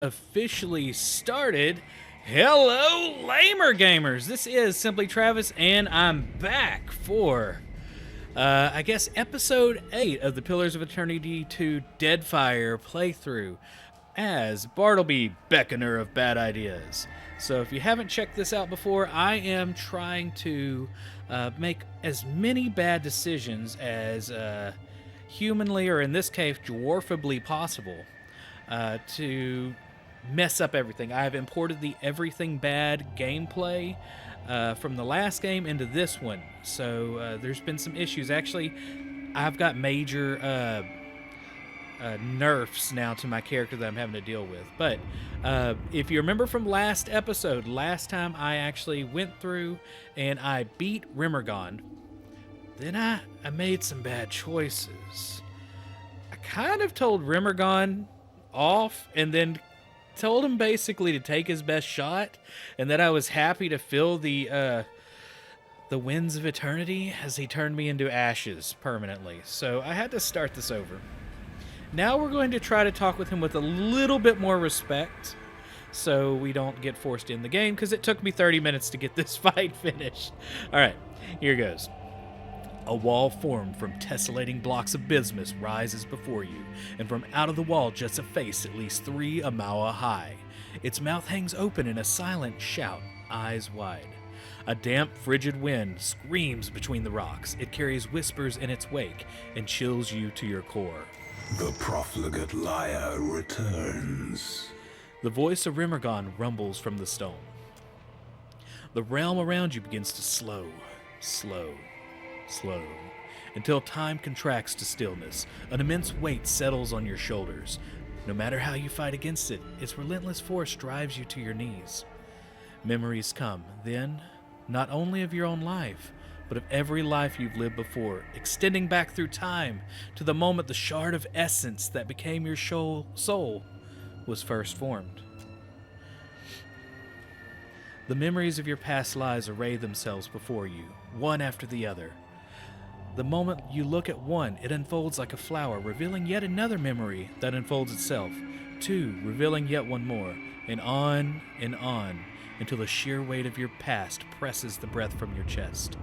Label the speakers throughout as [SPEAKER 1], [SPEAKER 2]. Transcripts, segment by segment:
[SPEAKER 1] Officially started. Hello, Lamer Gamers. This is Simply Travis, and I'm back for, I guess, episode 8 of the Pillars of Eternity 2 Deadfire playthrough as Bartleby, Beckoner of Bad Ideas. So if you haven't checked this out before, I am trying to make as many bad decisions as humanly, or in this case, dwarfably possible, to mess up everything. I have imported the everything bad gameplay from the last game into this one. So there's been some issues. Actually, I've got major nerfs now to my character that I'm having to deal with. But if you remember from last episode, last time I actually went through and I beat Rimmergon. Then I made some bad choices. I kind of told Rimmergon off and then told him basically to take his best shot, and that I was happy to feel the winds of eternity as he turned me into ashes permanently. So I had to start this over. Now we're going to try to talk with him with a little bit more respect so we don't get forced in the game, because it took me 30 minutes to get this fight finished. Alright, here goes. A wall formed from tessellating blocks of bismuth rises before you, and from out of the wall juts a face at least 3 amawa high. Its mouth hangs open in a silent shout, eyes wide. A damp, frigid wind screams between the rocks. It carries whispers in its wake and chills you to your core.
[SPEAKER 2] The profligate liar returns.
[SPEAKER 1] The voice of Rimmergon rumbles from the stone. The realm around you begins to slow, until time contracts to stillness. An immense weight settles on your shoulders. No matter how you fight against it, its relentless force drives you to your knees. Memories come, then, not only of your own life, but of every life you've lived before, extending back through time to the moment the shard of essence that became your soul was first formed. The memories of your past lives array themselves before you, one after the other. The moment you look at one, it unfolds like a flower, revealing yet another memory that unfolds itself. 2, revealing yet one more, and on, until the sheer weight of your past presses the breath from your chest.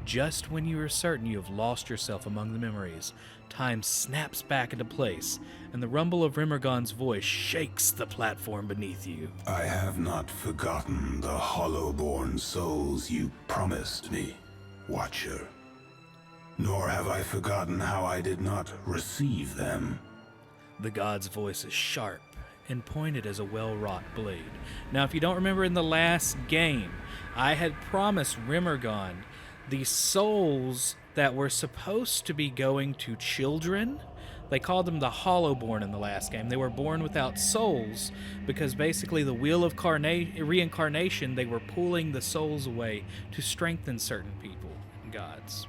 [SPEAKER 1] Just when you are certain you have lost yourself among the memories, time snaps back into place, and the rumble of Rimmergon's voice shakes the platform beneath you.
[SPEAKER 2] I have not forgotten the hollow-born souls you promised me, Watcher. Nor have I forgotten how I did not receive them.
[SPEAKER 1] The god's voice is sharp and pointed as a well-wrought blade. Now, if you don't remember in the last game, I had promised Rimmergon the souls that were supposed to be going to children. They called them the Hollowborn in the last game. They were born without souls because basically the wheel of reincarnation, they were pulling the souls away to strengthen certain people and gods.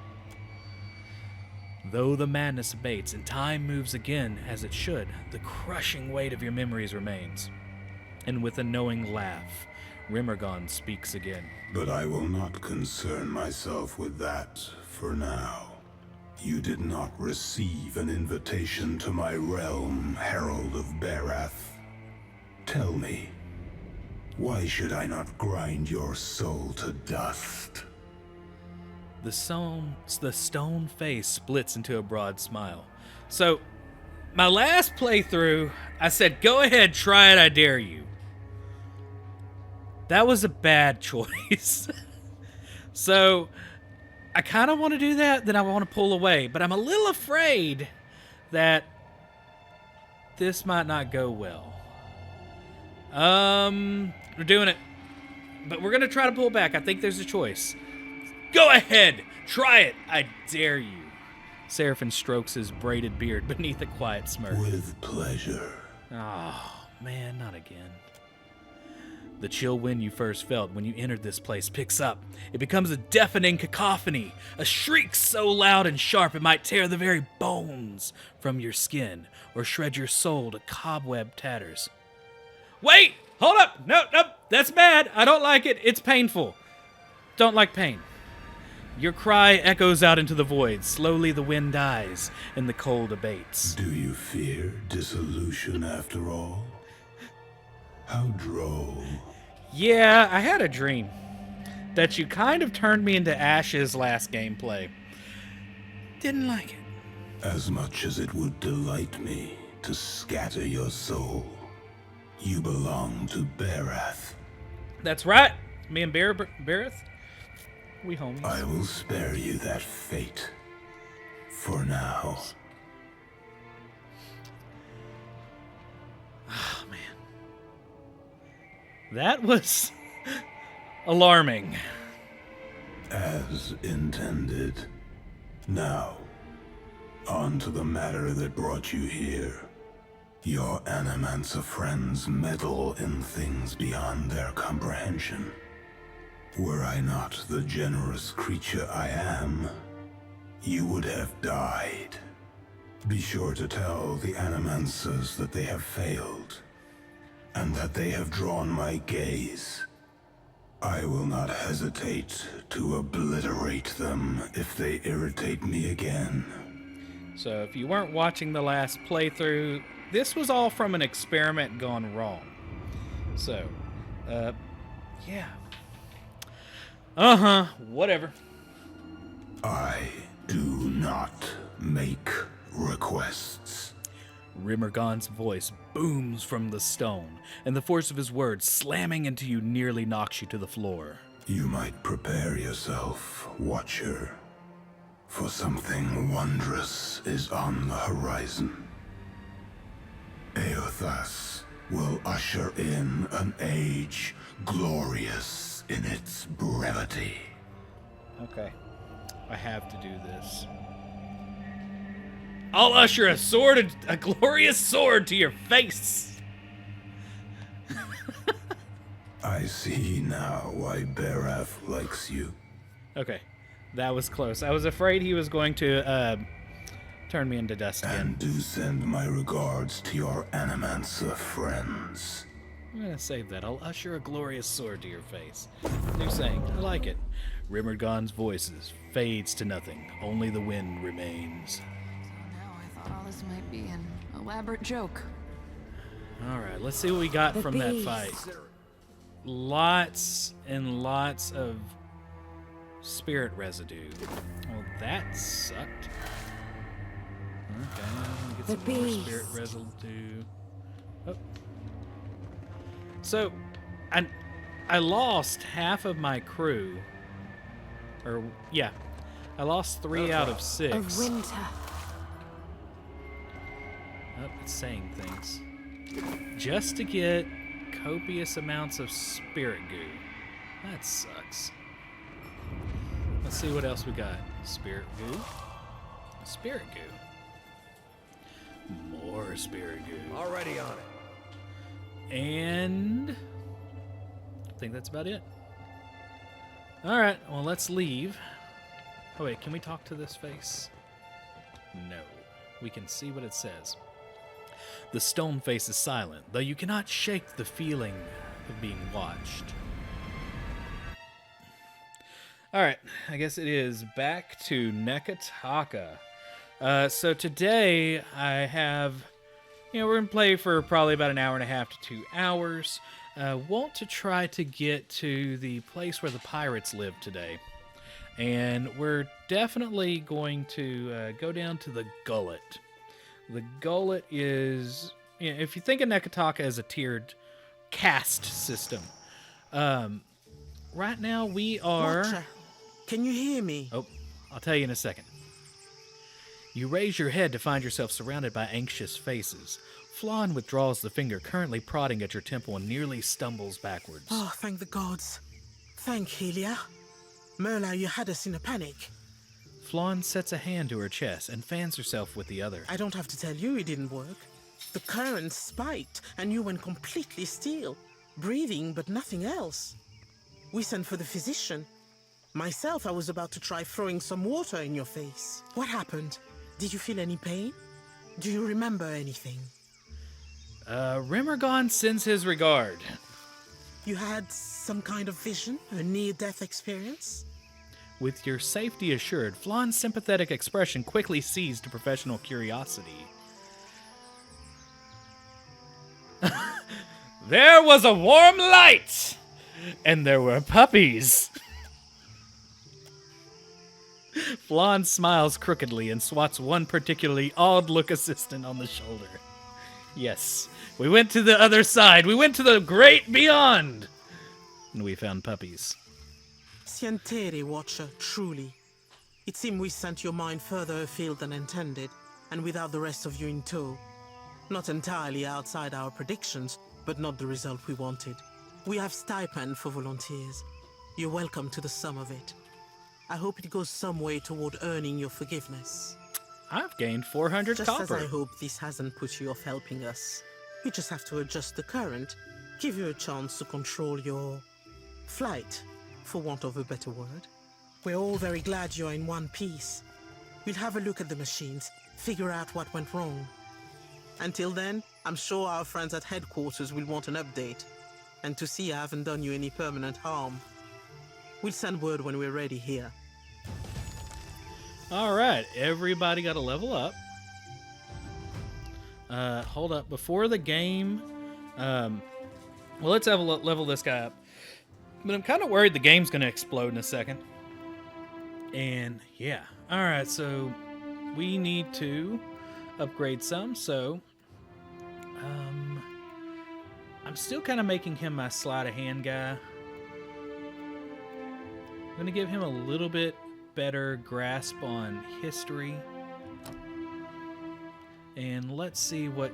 [SPEAKER 1] Though the madness abates and time moves again as it should, the crushing weight of your memories remains. And with a knowing laugh, Rimmergon speaks again.
[SPEAKER 2] But I will not concern myself with that for now. You did not receive an invitation to my realm, Herald of Barath. Tell me, why should I not grind your soul to dust?
[SPEAKER 1] The stone face splits into a broad smile. So, my last playthrough, I said, go ahead, try it, I dare you. That was a bad choice. So, I kind of want to do that, then I want to pull away. But I'm a little afraid that this might not go well. We're doing it. But we're going to try to pull back. I think there's a choice. Go ahead! Try it! I dare you. Seraphim strokes his braided beard beneath a quiet smirk.
[SPEAKER 2] With pleasure.
[SPEAKER 1] Oh, man, not again. The chill wind you first felt when you entered this place picks up. It becomes a deafening cacophony, a shriek so loud and sharp it might tear the very bones from your skin or shred your soul to cobweb tatters. Wait! Hold up! No, that's bad. I don't like it. It's painful. Don't like pain. Your cry echoes out into the void. Slowly the wind dies and the cold abates.
[SPEAKER 2] Do you fear dissolution after all? How droll.
[SPEAKER 1] Yeah, I had a dream that you kind of turned me into Ash's last gameplay. Didn't like it.
[SPEAKER 2] As much as it would delight me to scatter your soul, you belong to Barath.
[SPEAKER 1] That's right. Me and Bareth, we homies.
[SPEAKER 2] I will spare you that fate. For now.
[SPEAKER 1] Oh, man. That was alarming.
[SPEAKER 2] As intended. Now, on to the matter that brought you here. Your Animancer friends meddle in things beyond their comprehension. Were I not the generous creature I am, you would have died. Be sure to tell the Animancers that they have failed, and that they have drawn my gaze. I will not hesitate to obliterate them if they irritate me again.
[SPEAKER 1] So if you weren't watching the last playthrough, this was all from an experiment gone wrong. So, yeah. Whatever.
[SPEAKER 2] I do not make requests.
[SPEAKER 1] Rimmergon's voice booms from the stone, and the force of his words slamming into you nearly knocks you to the floor.
[SPEAKER 2] You might prepare yourself, Watcher, for something wondrous is on the horizon. Eothas will usher in an age glorious in its brevity.
[SPEAKER 1] Okay. I have to do this. I'll usher a glorious sword to your face.
[SPEAKER 2] I see now why Barath likes you.
[SPEAKER 1] Okay. That was close. I was afraid he was going to turn me into dust again.
[SPEAKER 2] And do send my regards to your Animancer friends.
[SPEAKER 1] I'm gonna save that. I'll usher a glorious sword to your face. New saying. I like it. Rimmergon's voices fades to nothing. Only the wind remains.
[SPEAKER 3] So now I thought all this might be an elaborate joke.
[SPEAKER 1] Alright, let's see what we got from that fight. Lots and lots of spirit residue. Well, that sucked. Okay, get some more spirit residue. Oh. So, I lost half of my crew. Or, yeah. I lost 3 out of 6.
[SPEAKER 3] Of winter.
[SPEAKER 1] Oh, it's saying things. Just to get copious amounts of spirit goo. That sucks. Let's see what else we got. Spirit goo. Spirit goo. More spirit goo.
[SPEAKER 4] Already on it.
[SPEAKER 1] And I think that's about it. Alright, well, let's leave. Oh, wait, can we talk to this face? No. We can see what it says. The stone face is silent, though you cannot shake the feeling of being watched. Alright, I guess it is back to Nekataka. So today I have, we're going to play for probably about an hour and a half to 2 hours. Want to try to get to the place where the pirates live today. And we're definitely going to go down to the Gullet. The Gullet is, if you think of Nekataka as a tiered caste system, right now we are...
[SPEAKER 5] Watcher, can you hear me?
[SPEAKER 1] Oh, I'll tell you in a second. You raise your head to find yourself surrounded by anxious faces. Flan withdraws the finger currently prodding at your temple and nearly stumbles backwards.
[SPEAKER 5] Oh, thank the gods. Thank Helia. Merla, you had us in a panic.
[SPEAKER 1] Flan sets a hand to her chest and fans herself with the other.
[SPEAKER 5] I don't have to tell you it didn't work. The current spiked and you went completely still. Breathing, but nothing else. We sent for the physician. Myself, I was about to try throwing some water in your face. What happened? Did you feel any pain? Do you remember anything?
[SPEAKER 1] Rimmergon sends his regard.
[SPEAKER 5] You had some kind of vision? A near-death experience?
[SPEAKER 1] With your safety assured, Flan's sympathetic expression quickly seized professional curiosity. There was a warm light, and there were puppies. Flan smiles crookedly and swats one particularly odd-look assistant on the shoulder. Yes, we went to the other side. We went to the great beyond. And we found puppies.
[SPEAKER 5] Sientere, Watcher, truly. It seemed we sent your mind further afield than intended, and without the rest of you in tow. Not entirely outside our predictions, but not the result we wanted. We have stipend for volunteers. You're welcome to the sum of it. I hope it goes some way toward earning your forgiveness.
[SPEAKER 1] I've gained 400
[SPEAKER 5] Just
[SPEAKER 1] copper.
[SPEAKER 5] as I hope this hasn't put you off helping us. We just have to adjust the current, give you a chance to control your flight, for want of a better word. We're all very glad you're in one piece. We'll have a look at the machines, figure out what went wrong. Until then, I'm sure our friends at headquarters will want an update, and to see I haven't done you any permanent harm. We'll send word when we're ready here.
[SPEAKER 1] All right, everybody got to level up. Hold up. Before the game, well, let's have level this guy up. But I'm kind of worried the game's going to explode in a second. And yeah. All right, so we need to upgrade some. So I'm still kind of making him my sleight of hand guy. I'm going to give him a little bit better grasp on history. And let's see what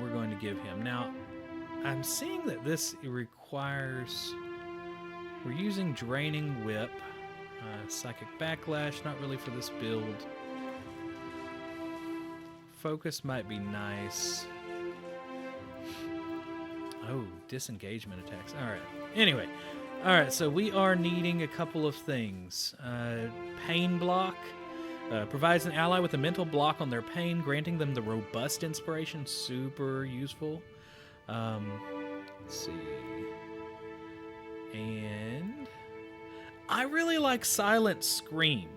[SPEAKER 1] we're going to give him. Now, I'm seeing that this requires... We're using Draining Whip. Psychic Backlash, not really for this build. Focus might be nice. Oh, disengagement attacks. Alright. Anyway. Alright, so we are needing a couple of things. Pain Block. Provides an ally with a mental block on their pain, granting them the Robust Inspiration. Super useful. Let's see. And I really like Silent Scream.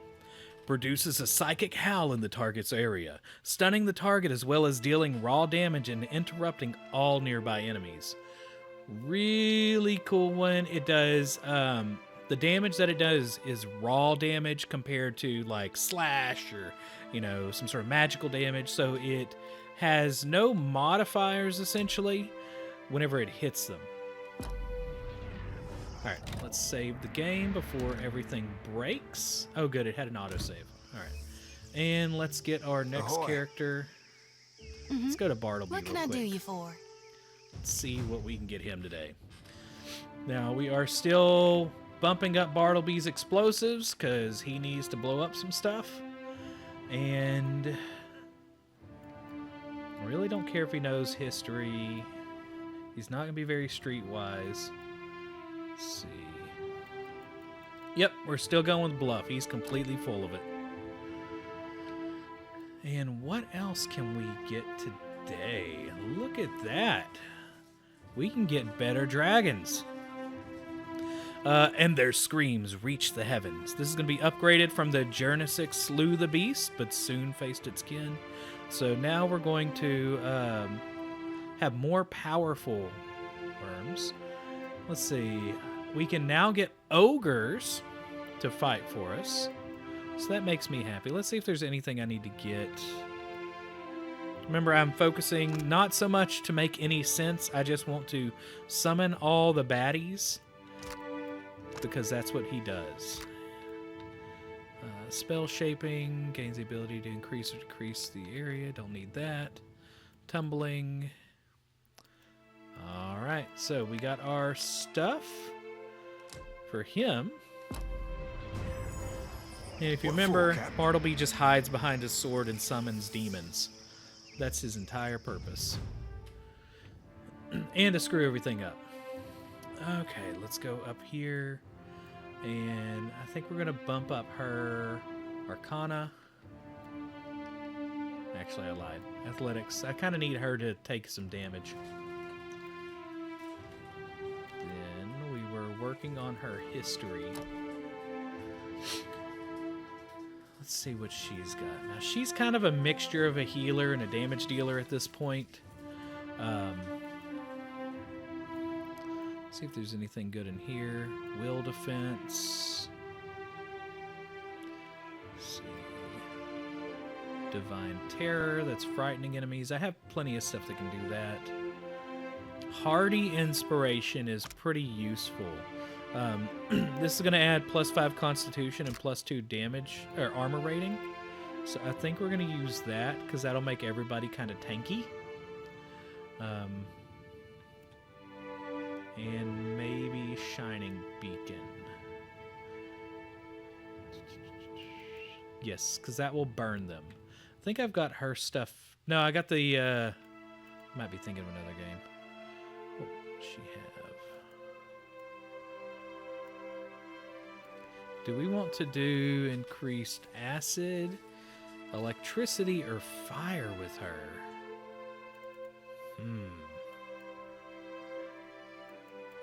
[SPEAKER 1] Produces a psychic howl in the target's area, stunning the target as well as dealing raw damage and interrupting all nearby enemies. Really cool one. It does, the damage that it does is raw damage compared to like slash or, you know, some sort of magical damage. So it has no modifiers essentially whenever it hits them. Alright, let's save the game before everything breaks. Oh good, it had an autosave. Alright. And let's get our next character. Let's go to Bartleby
[SPEAKER 3] What can
[SPEAKER 1] real
[SPEAKER 3] I do
[SPEAKER 1] quick.
[SPEAKER 3] you for?
[SPEAKER 1] Let's see what we can get him today. Now, we are still bumping up Bartleby's explosives because he needs to blow up some stuff. And I really don't care if he knows history. He's not going to be very streetwise. Let's see. Yep, we're still going with Bluff. He's completely full of it. And what else can we get today? Look at that. We can get better dragons. And their screams reach the heavens. This is going to be upgraded from the Jernisic Slew the Beast, but soon faced its kin. So now we're going to have more powerful worms. Let's see. We can now get ogres to fight for us. So that makes me happy. Let's see if there's anything I need to get. Remember, I'm focusing not so much to make any sense. I just want to summon all the baddies because that's what he does. Spell shaping gains the ability to increase or decrease the area. Don't need that. Tumbling. All right, so we got our stuff for him. And if you remember, Bartleby just hides behind his sword and summons demons. That's his entire purpose. And to screw everything up. Okay, let's go up here. And I think we're going to bump up her Arcana. Actually, I lied. Athletics. I kind of need her to take some damage. Then we were working on her history. Let's see what she's got. Now, she's kind of a mixture of a healer and a damage dealer at this point. See if there's anything good in here. Will defense. Let's see. Divine Terror, that's frightening enemies. I have plenty of stuff that can do that. Hardy Inspiration is pretty useful. This is going to add +5 Constitution and +2 damage or armor rating. So I think we're going to use that because that'll make everybody kind of tanky. And maybe Shining Beacon. Yes, because that will burn them. I think I've got her stuff. No, I got the... might be thinking of another game. What does she have? Do we want to do increased acid, electricity, or fire with her?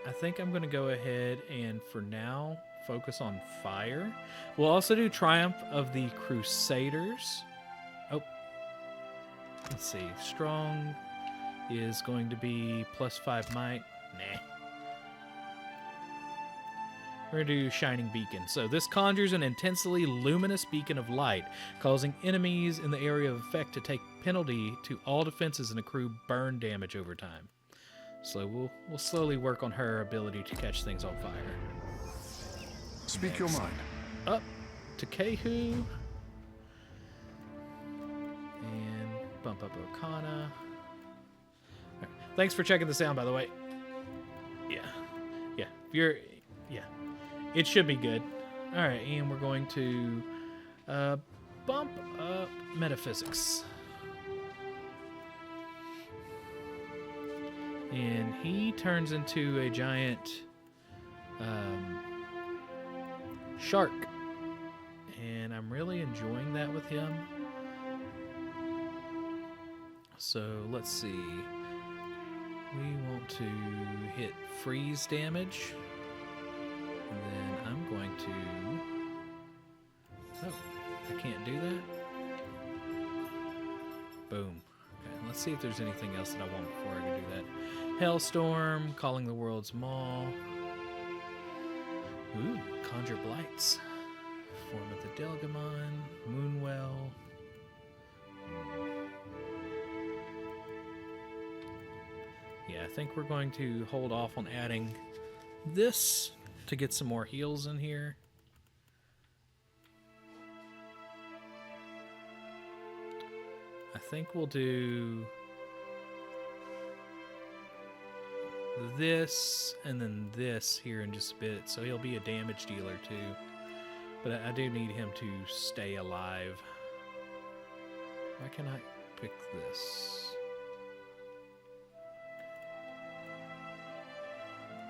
[SPEAKER 1] I think I'm going to go ahead and, for now, focus on fire. We'll also do Triumph of the Crusaders. Oh. Let's see. Strong is going to be +5 might. Nah. We're going to do Shining Beacon. So this conjures an intensely luminous beacon of light, causing enemies in the area of effect to take penalty to all defenses and accrue burn damage over time. So we'll slowly work on her ability to catch things on fire.
[SPEAKER 6] Speak your mind.
[SPEAKER 1] Up to Kehu. And bump up Arcana. Right. Thanks for checking the sound, by the way. Yeah. It should be good. All right, and we're going to bump up Metaphysics. And he turns into a giant shark. And I'm really enjoying that with him. So let's see. We want to hit freeze damage. And then I'm going to... Oh, I can't do that? Boom. Okay, let's see if there's anything else that I want before I can do that. Hellstorm, Calling the World's Maw. Ooh, Conjure Blights. Form of the Delgamon, Moonwell. Yeah, I think we're going to hold off on adding this to get some more heals in here. I think we'll do this and then this here in just a bit, so he'll be a damage dealer too. But I do need him to stay alive. Why can't I pick this?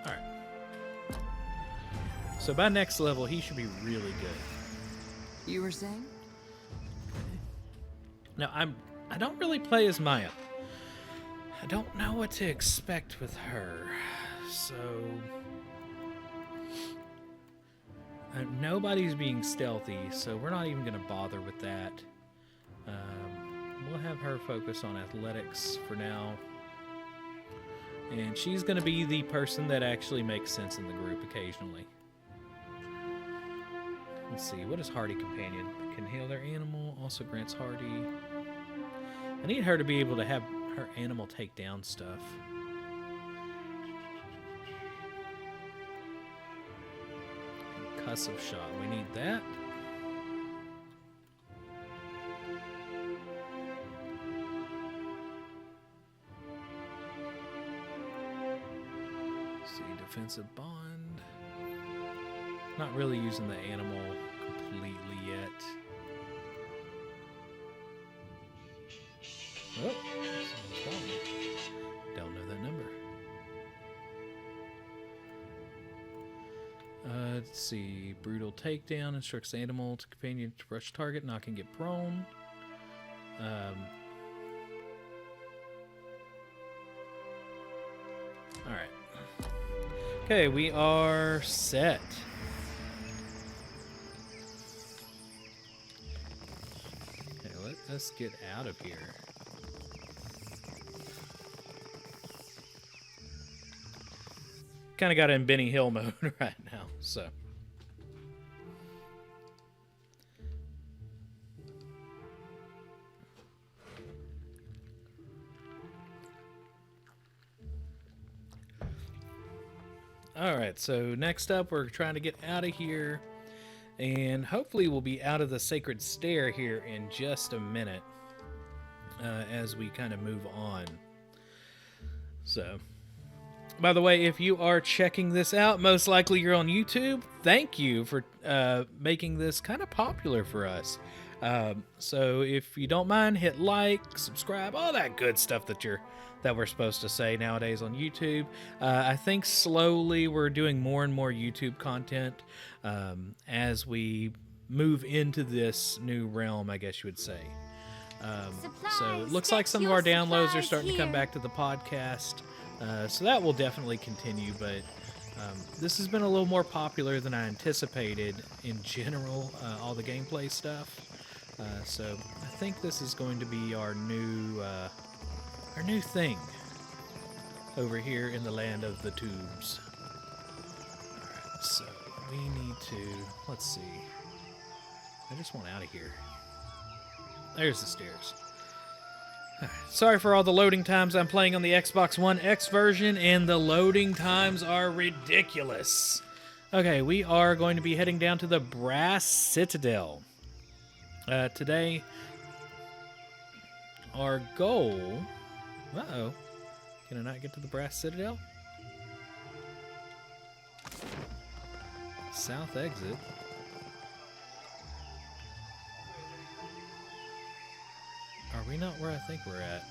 [SPEAKER 1] Alright. So by next level, he should be really good.
[SPEAKER 3] You were saying?
[SPEAKER 1] Now, I don't really play as Maya. I don't know what to expect with her. So... nobody's being stealthy, so we're not even going to bother with that. We'll have her focus on athletics for now. And she's going to be the person that actually makes sense in the group occasionally. Let's see, what is Hardy Companion? Can heal their animal, also grants Hardy. I need her to be able to have her animal take down stuff. Concussive Shot, we need that. See, Defensive Bond. Not really using the animal completely yet. Oh, don't know that number. Let's see. Brutal Takedown instructs the animal to companion to rush target, knocking it prone. Alright. Okay, we are set. Okay, let us get out of here. kind of got in Benny Hill mode right now, so. All right, so next up, we're trying to get out of here, and hopefully we'll be out of the Sacred Stair here in just a minute as we kind of move on. So, by the way, if you are checking this out, most likely you're on YouTube. Thank you for making this kind of popular for us. So if you don't mind, hit like, subscribe, all that good stuff that we're supposed to say nowadays on YouTube. I think slowly we're doing more and more YouTube content as we move into this new realm, I guess you would say. So it looks like some of our downloads are starting to come back to the podcast. So that will definitely continue, but this has been a little more popular than I anticipated in general, all the gameplay stuff. So I think this is going to be our new thing over here in the land of the tubes. Alright, so we need to, let's see. I just want out of here. There's the stairs. Alright, sorry for all the loading times. I'm playing on the Xbox One X version, and the loading times are ridiculous. Okay, we are going to be heading down to the Brass Citadel. Today, our goal... Uh-oh. Can I not get to the Brass Citadel? South exit. Are we not where I think we're at?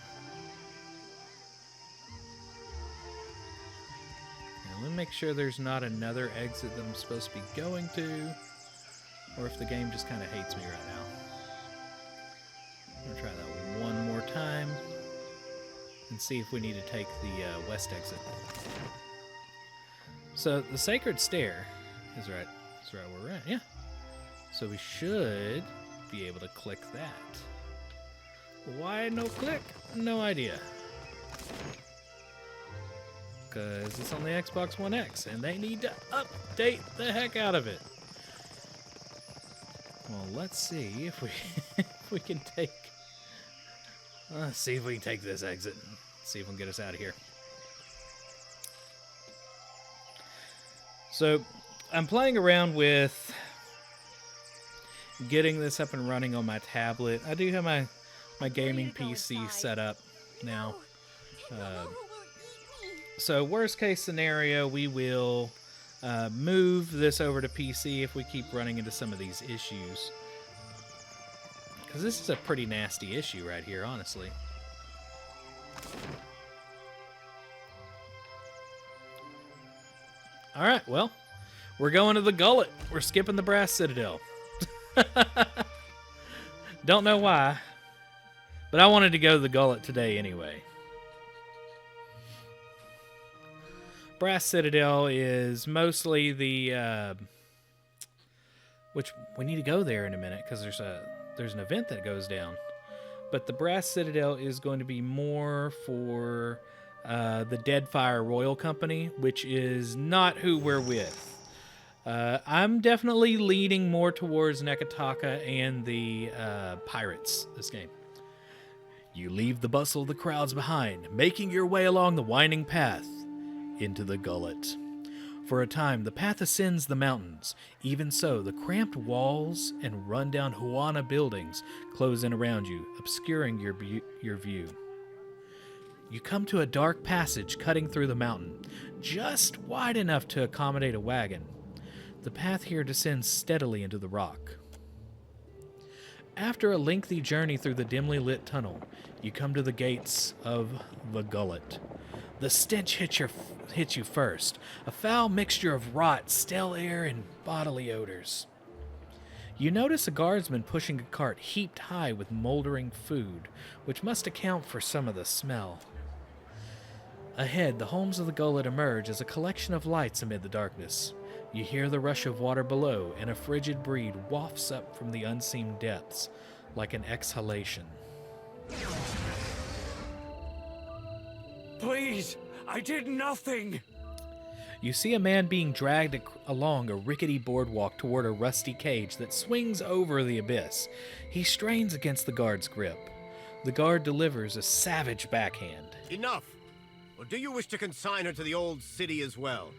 [SPEAKER 1] Now, let me make sure there's not another exit that I'm supposed to be going to, or if the game just kind of hates me right now. I'm going to try that one more time and see if we need to take the west exit. So the Sacred Stair is right where we're at, yeah. So we should be able to click that. Why no click? No idea. Because it's on the Xbox One X, and they need to update the heck out of it. Well, let's see if we if we can take. Let's see if we can take this exit. See if we can get us out of here. So, I'm playing around with getting this up and running on my tablet. I do have my gaming PC set up now. So, worst case scenario, we will move this over to PC if we keep running into some of these issues. Because this is a pretty nasty issue right here, honestly. Alright, well, we're going to the Gullet. We're skipping the Brass Citadel. Don't know why, but I wanted to go to the Gullet today anyway. Brass Citadel is mostly the... which, we need to go there in a minute, because there's an event that goes down. But the Brass Citadel is going to be more for the Deadfire Royal Company, which is not who we're with. I'm definitely leaning more towards Nekataka and the pirates this game. You leave the bustle of the crowds behind, making your way along the winding path into the Gullet. For a time, the path ascends the mountains. Even so, the cramped walls and run-down Huana buildings close in around you, obscuring your view. You come to a dark passage cutting through the mountain, just wide enough to accommodate a wagon. The path here descends steadily into the rock. After a lengthy journey through the dimly lit tunnel, you come to the gates of the Gullet. The stench hits you first, a foul mixture of rot, stale air, and bodily odors. You notice a guardsman pushing a cart heaped high with moldering food, which must account for some of the smell. Ahead, the homes of the Gullet emerge as a collection of lights amid the darkness. You hear the rush of water below, and a frigid breeze wafts up from the unseen depths, like an exhalation.
[SPEAKER 7] Please, I did nothing.
[SPEAKER 1] You see a man being dragged along a rickety boardwalk toward a rusty cage that swings over the abyss. He strains against the guard's grip. The guard delivers a savage backhand.
[SPEAKER 7] Enough! Or do you wish to consign her to the old city as well?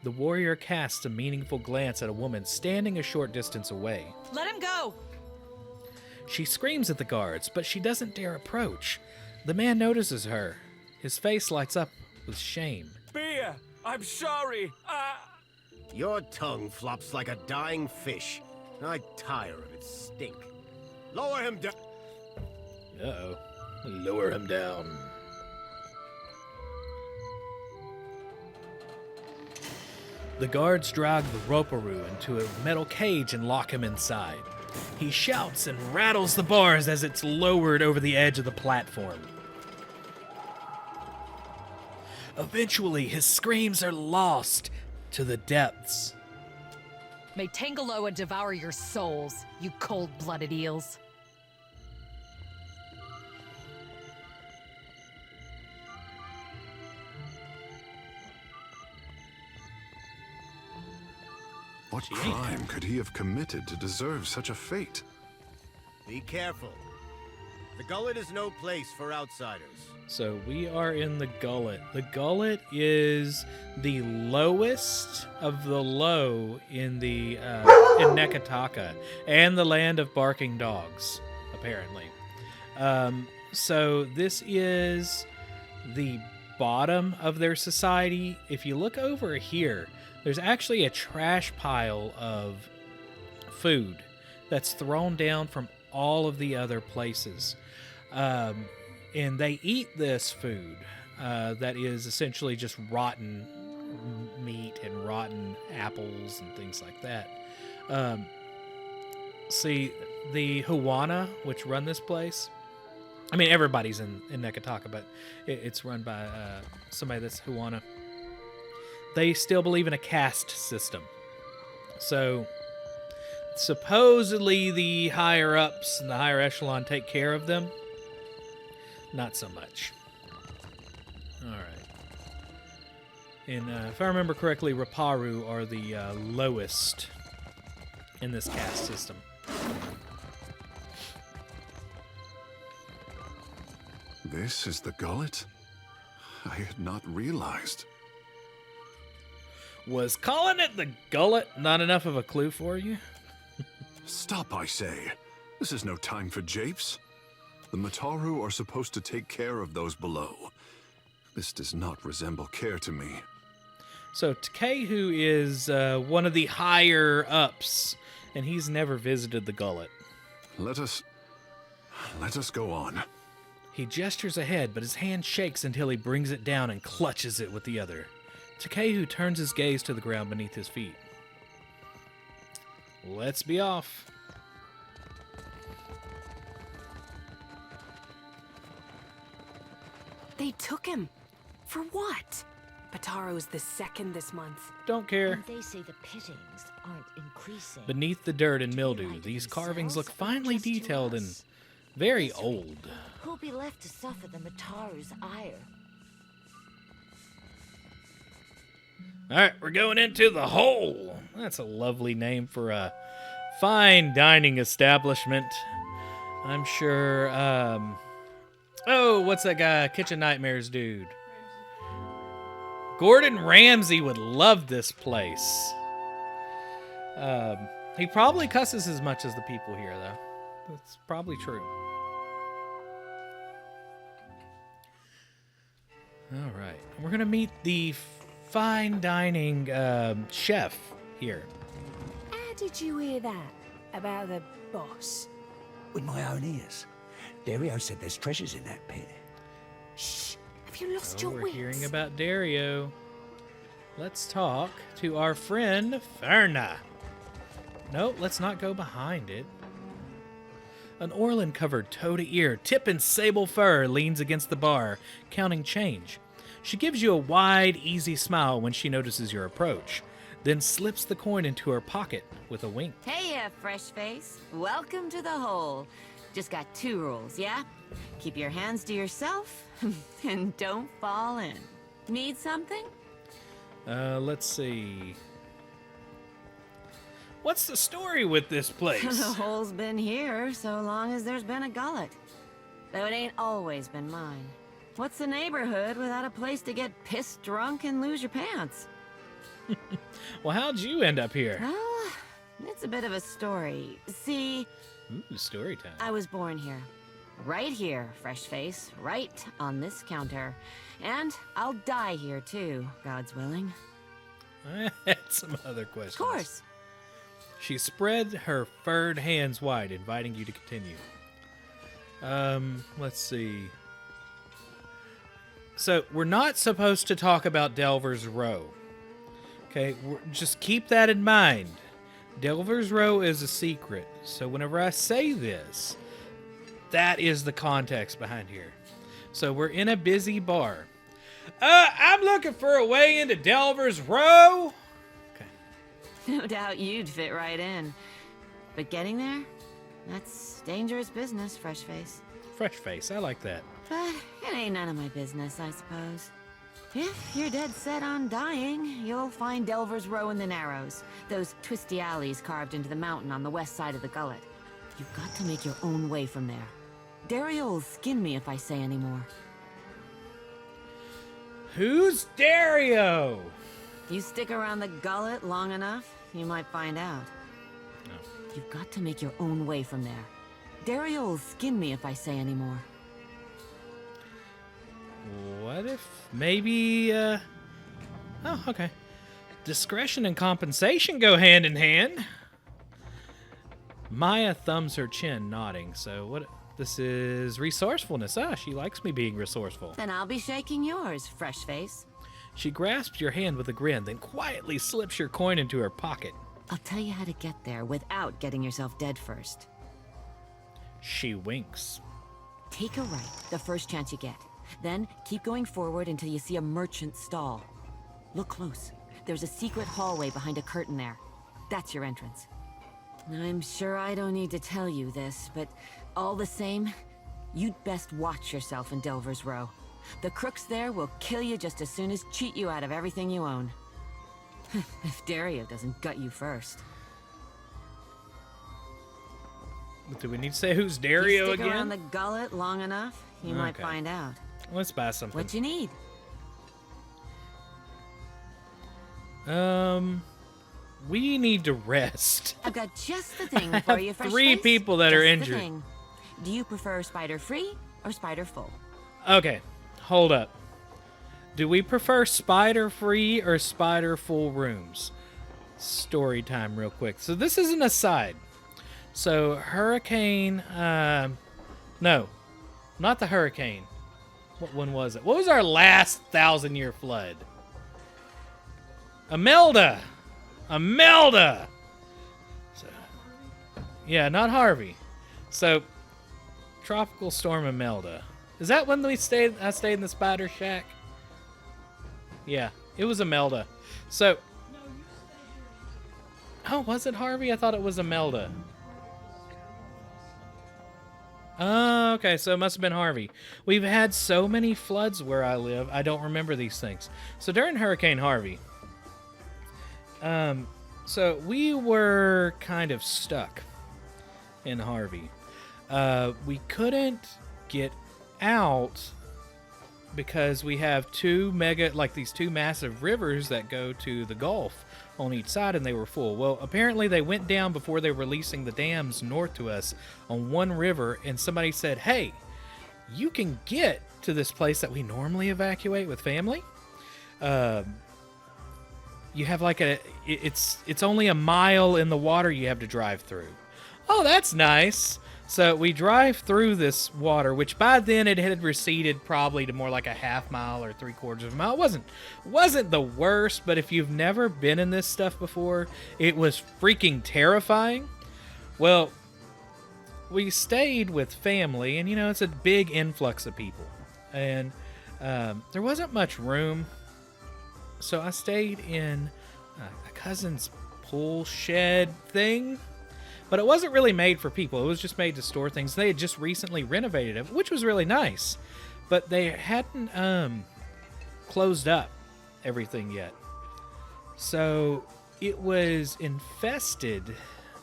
[SPEAKER 1] The warrior casts a meaningful glance at a woman standing a short distance away.
[SPEAKER 8] Let him go!
[SPEAKER 1] She screams at the guards, but she doesn't dare approach. The man notices her. His face lights up with shame.
[SPEAKER 4] Beer! I'm sorry!
[SPEAKER 7] Your tongue flops like a dying fish. I tire of its stink. Lower him down.
[SPEAKER 1] Uh-oh. Lower him down. The guards drag the Roparoo into a metal cage and lock him inside. He shouts and rattles the bars as it's lowered over the edge of the platform. Eventually, his screams are lost to the depths.
[SPEAKER 8] May Tangaloa devour your souls, you cold-blooded eels.
[SPEAKER 6] What crime could he have committed to deserve such a fate?
[SPEAKER 7] Be careful. The Gullet is no place for outsiders.
[SPEAKER 1] So we are in the Gullet. The Gullet is the lowest of the low in the in Nekataka and the land of barking dogs, apparently. So this is the bottom of their society. If you look over here, there's actually a trash pile of food that's thrown down from all of the other places. And they eat this food that is essentially just rotten meat and rotten apples and things like that. See, the Huana, which run this place, I mean, everybody's in Nekataka, but it's run by somebody that's Huana. They still believe in a caste system. So supposedly the higher ups and the higher echelon take care of them. Not so much. All right. And if I remember correctly, Raparu are the lowest in this caste system.
[SPEAKER 6] This is the Gullet? I had not realized.
[SPEAKER 1] Was calling it the Gullet not enough of a clue for you?
[SPEAKER 6] Stop, I say. This is no time for japes. The Mataru are supposed to take care of those below. This does not resemble care to me.
[SPEAKER 1] So Takehu is one of the higher ups, and he's never visited the Gullet.
[SPEAKER 6] Let us go on.
[SPEAKER 1] He gestures ahead, but his hand shakes until he brings it down and clutches it with the other. Takehu turns his gaze to the ground beneath his feet. Let's be off.
[SPEAKER 9] They took him. For what? Bataro's the second this month.
[SPEAKER 1] Don't care.
[SPEAKER 10] And they say the pittings aren't increasing.
[SPEAKER 1] Beneath the dirt and mildew, these carvings look finely detailed and very old.
[SPEAKER 10] Who'll be left to suffer the Mataru's ire?
[SPEAKER 1] All right, we're going into the hole. That's a lovely name for a fine dining establishment. I'm sure, oh, what's that guy? Kitchen Nightmares dude. Gordon Ramsay would love this place. He probably cusses as much as the people here, though. That's probably true. All right. We're going to meet the fine dining chef here.
[SPEAKER 9] How did you hear that about the boss?
[SPEAKER 11] With my own ears. Dario said there's treasures in that pit.
[SPEAKER 9] Shh! Have you lost
[SPEAKER 1] Oh,
[SPEAKER 9] your
[SPEAKER 1] we're
[SPEAKER 9] wits?
[SPEAKER 1] hearing about Dario. Let's talk to our friend Ferna. Nope, let's not go behind it. An Orlin-covered toe-to-ear, tip in sable fur leans against the bar, counting change. She gives you a wide, easy smile when she notices your approach, then slips the coin into her pocket with a wink.
[SPEAKER 12] Hey, fresh face. Welcome to the hole. Just got 2 rules, yeah? Keep your hands to yourself, and don't fall in. Need something?
[SPEAKER 1] Let's see. What's the story with this place?
[SPEAKER 12] The hole's been here so long as there's been a gullet. Though it ain't always been mine. What's the neighborhood without a place to get pissed drunk and lose your pants?
[SPEAKER 1] Well, how'd you end up here?
[SPEAKER 12] Well, it's a bit of a story. See...
[SPEAKER 1] Ooh, story time.
[SPEAKER 12] I was born here. Right here, fresh face. Right on this counter. And I'll die here too, God's willing.
[SPEAKER 1] I had some other questions.
[SPEAKER 12] Of course.
[SPEAKER 1] She spread her furred hands wide, inviting you to continue. Let's see. So, we're not supposed to talk about Delver's Row. Okay, just keep that in mind. Delver's Row is a secret. So, whenever I say this, that is the context behind here. So, we're in a busy bar. I'm looking for a way into Delver's Row.
[SPEAKER 12] No doubt you'd fit right in. But getting there? That's dangerous business, fresh face.
[SPEAKER 1] Fresh face, I like that.
[SPEAKER 12] But it ain't none of my business, I suppose. If you're dead set on dying, you'll find Delver's Row in the Narrows. Those twisty alleys carved into the mountain on the west side of the Gullet. You've got to make your own way from there. Dario'll skin me if I say any more.
[SPEAKER 1] Who's Dario?
[SPEAKER 12] You stick around the Gullet long enough, you might find out.
[SPEAKER 1] No.
[SPEAKER 12] You've got to make your own way from there. Dario'll skin me if I say any more.
[SPEAKER 1] What if maybe, Oh, okay. Discretion and compensation go hand in hand. Maya thumbs her chin, nodding. So what? This is resourcefulness. She likes me being resourceful.
[SPEAKER 12] Then I'll be shaking yours, fresh face.
[SPEAKER 1] She grasps your hand with a grin, then quietly slips your coin into her pocket.
[SPEAKER 12] I'll tell you how to get there without getting yourself dead first.
[SPEAKER 1] She winks.
[SPEAKER 12] Take a right, the first chance you get. Then keep going forward until you see a merchant stall. Look close. There's a secret hallway behind a curtain there. That's your entrance. I'm sure I don't need to tell you this, but all the same, you'd best watch yourself in Delver's Row. The crooks there will kill you just as soon as cheat you out of everything you own. If Dario doesn't gut you first.
[SPEAKER 1] Do we need to say who's Dario
[SPEAKER 12] Stick
[SPEAKER 1] again?
[SPEAKER 12] around the Gullet long enough, you might find out.
[SPEAKER 1] Let's buy something.
[SPEAKER 12] What you need?
[SPEAKER 1] We need to rest.
[SPEAKER 12] I've got just the thing for you, fresh
[SPEAKER 1] 3
[SPEAKER 12] face.
[SPEAKER 1] people that
[SPEAKER 12] Just
[SPEAKER 1] are
[SPEAKER 12] the
[SPEAKER 1] injured.
[SPEAKER 12] thing. Do you prefer spider free or spider full?
[SPEAKER 1] Okay, hold up. Do we prefer spider-free or spider-full rooms? Story time real quick. So this is an aside. So hurricane, no, not the hurricane. What one was it? What was our last 1,000-year flood? Imelda! Imelda! So, yeah, not Harvey. So, Tropical Storm Imelda. Is that when I stayed in the spider shack? Yeah, it was Imelda. So, oh, was it Harvey? I thought it was Imelda. Oh, okay, so it must have been Harvey. We've had so many floods where I live, I don't remember these things. So during Hurricane Harvey, so we were kind of stuck in Harvey. We couldn't get out because we have two massive rivers that go to the Gulf on each side, and they were full. Well, apparently they went down before they were releasing the dams north to us on one river, and somebody said, hey, you can get to this place that we normally evacuate with family. You have it's only a mile in the water you have to drive through. Oh, that's nice. So we drive through this water, which by then it had receded probably to more like a half mile or 3/4 of a mile. It wasn't the worst, but if you've never been in this stuff before, it was freaking terrifying. Well, we stayed with family, and it's a big influx of people, and there wasn't much room, so I stayed in a cousin's pool shed thing. But it wasn't really made for people. It was just made to store things. They had just recently renovated it, which was really nice. But they hadn't closed up everything yet. So it was infested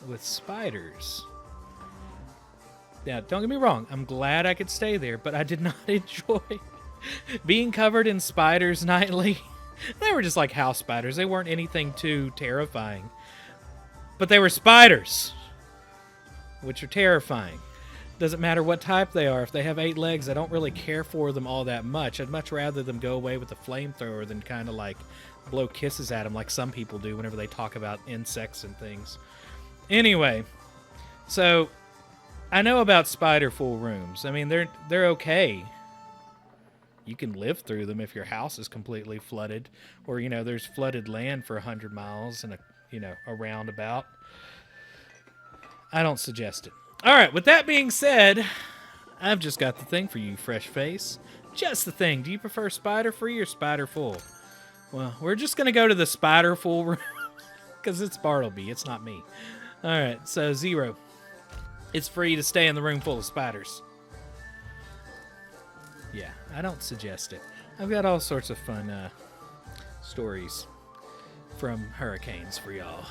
[SPEAKER 1] with spiders. Now, don't get me wrong, I'm glad I could stay there, but I did not enjoy being covered in spiders nightly. They were just like house spiders. They weren't anything too terrifying. But they were spiders, which are terrifying. Doesn't matter what type they are. If they have 8 legs, I don't really care for them all that much. I'd much rather them go away with a flamethrower than kind of like blow kisses at them like some people do whenever they talk about insects and things. Anyway, so I know about spider-full rooms. I mean, they're okay. You can live through them if your house is completely flooded, or there's flooded land for 100 miles and a roundabout. I don't suggest it. All right, with that being said, I've just got the thing for you, fresh face. Just the thing. Do you prefer spider-free or spider-full? Well, we're just going to go to the spider-full room because it's Bartleby. It's not me. All right, so 0. It's free to stay in the room full of spiders. Yeah, I don't suggest it. I've got all sorts of fun stories from hurricanes for y'all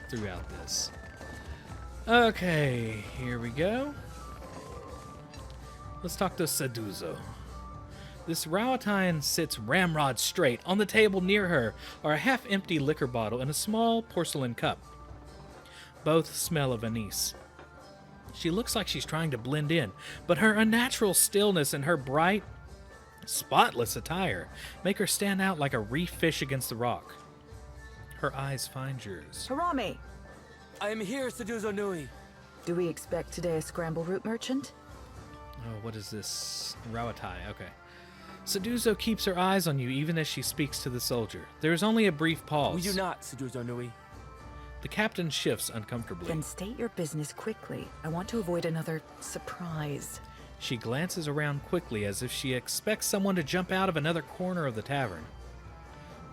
[SPEAKER 1] throughout this. Okay, here we go. Let's talk to Seduzo. This Rowatine sits ramrod straight. On the table near her are a half-empty liquor bottle and a small porcelain cup. Both smell of anise. She looks like she's trying to blend in, but her unnatural stillness and her bright, spotless attire make her stand out like a reef fish against the rock. Her eyes find yours.
[SPEAKER 13] Harami!
[SPEAKER 4] I am here, Seduzo Nui.
[SPEAKER 13] Do we expect today a scramble root merchant?
[SPEAKER 1] Oh, what is this? Rawatai, okay. Seduzo keeps her eyes on you even as she speaks to the soldier. There is only a brief pause.
[SPEAKER 4] We do not, Seduzo Nui.
[SPEAKER 1] The captain shifts uncomfortably.
[SPEAKER 13] Then state your business quickly. I want to avoid another surprise.
[SPEAKER 1] She glances around quickly as if she expects someone to jump out of another corner of the tavern.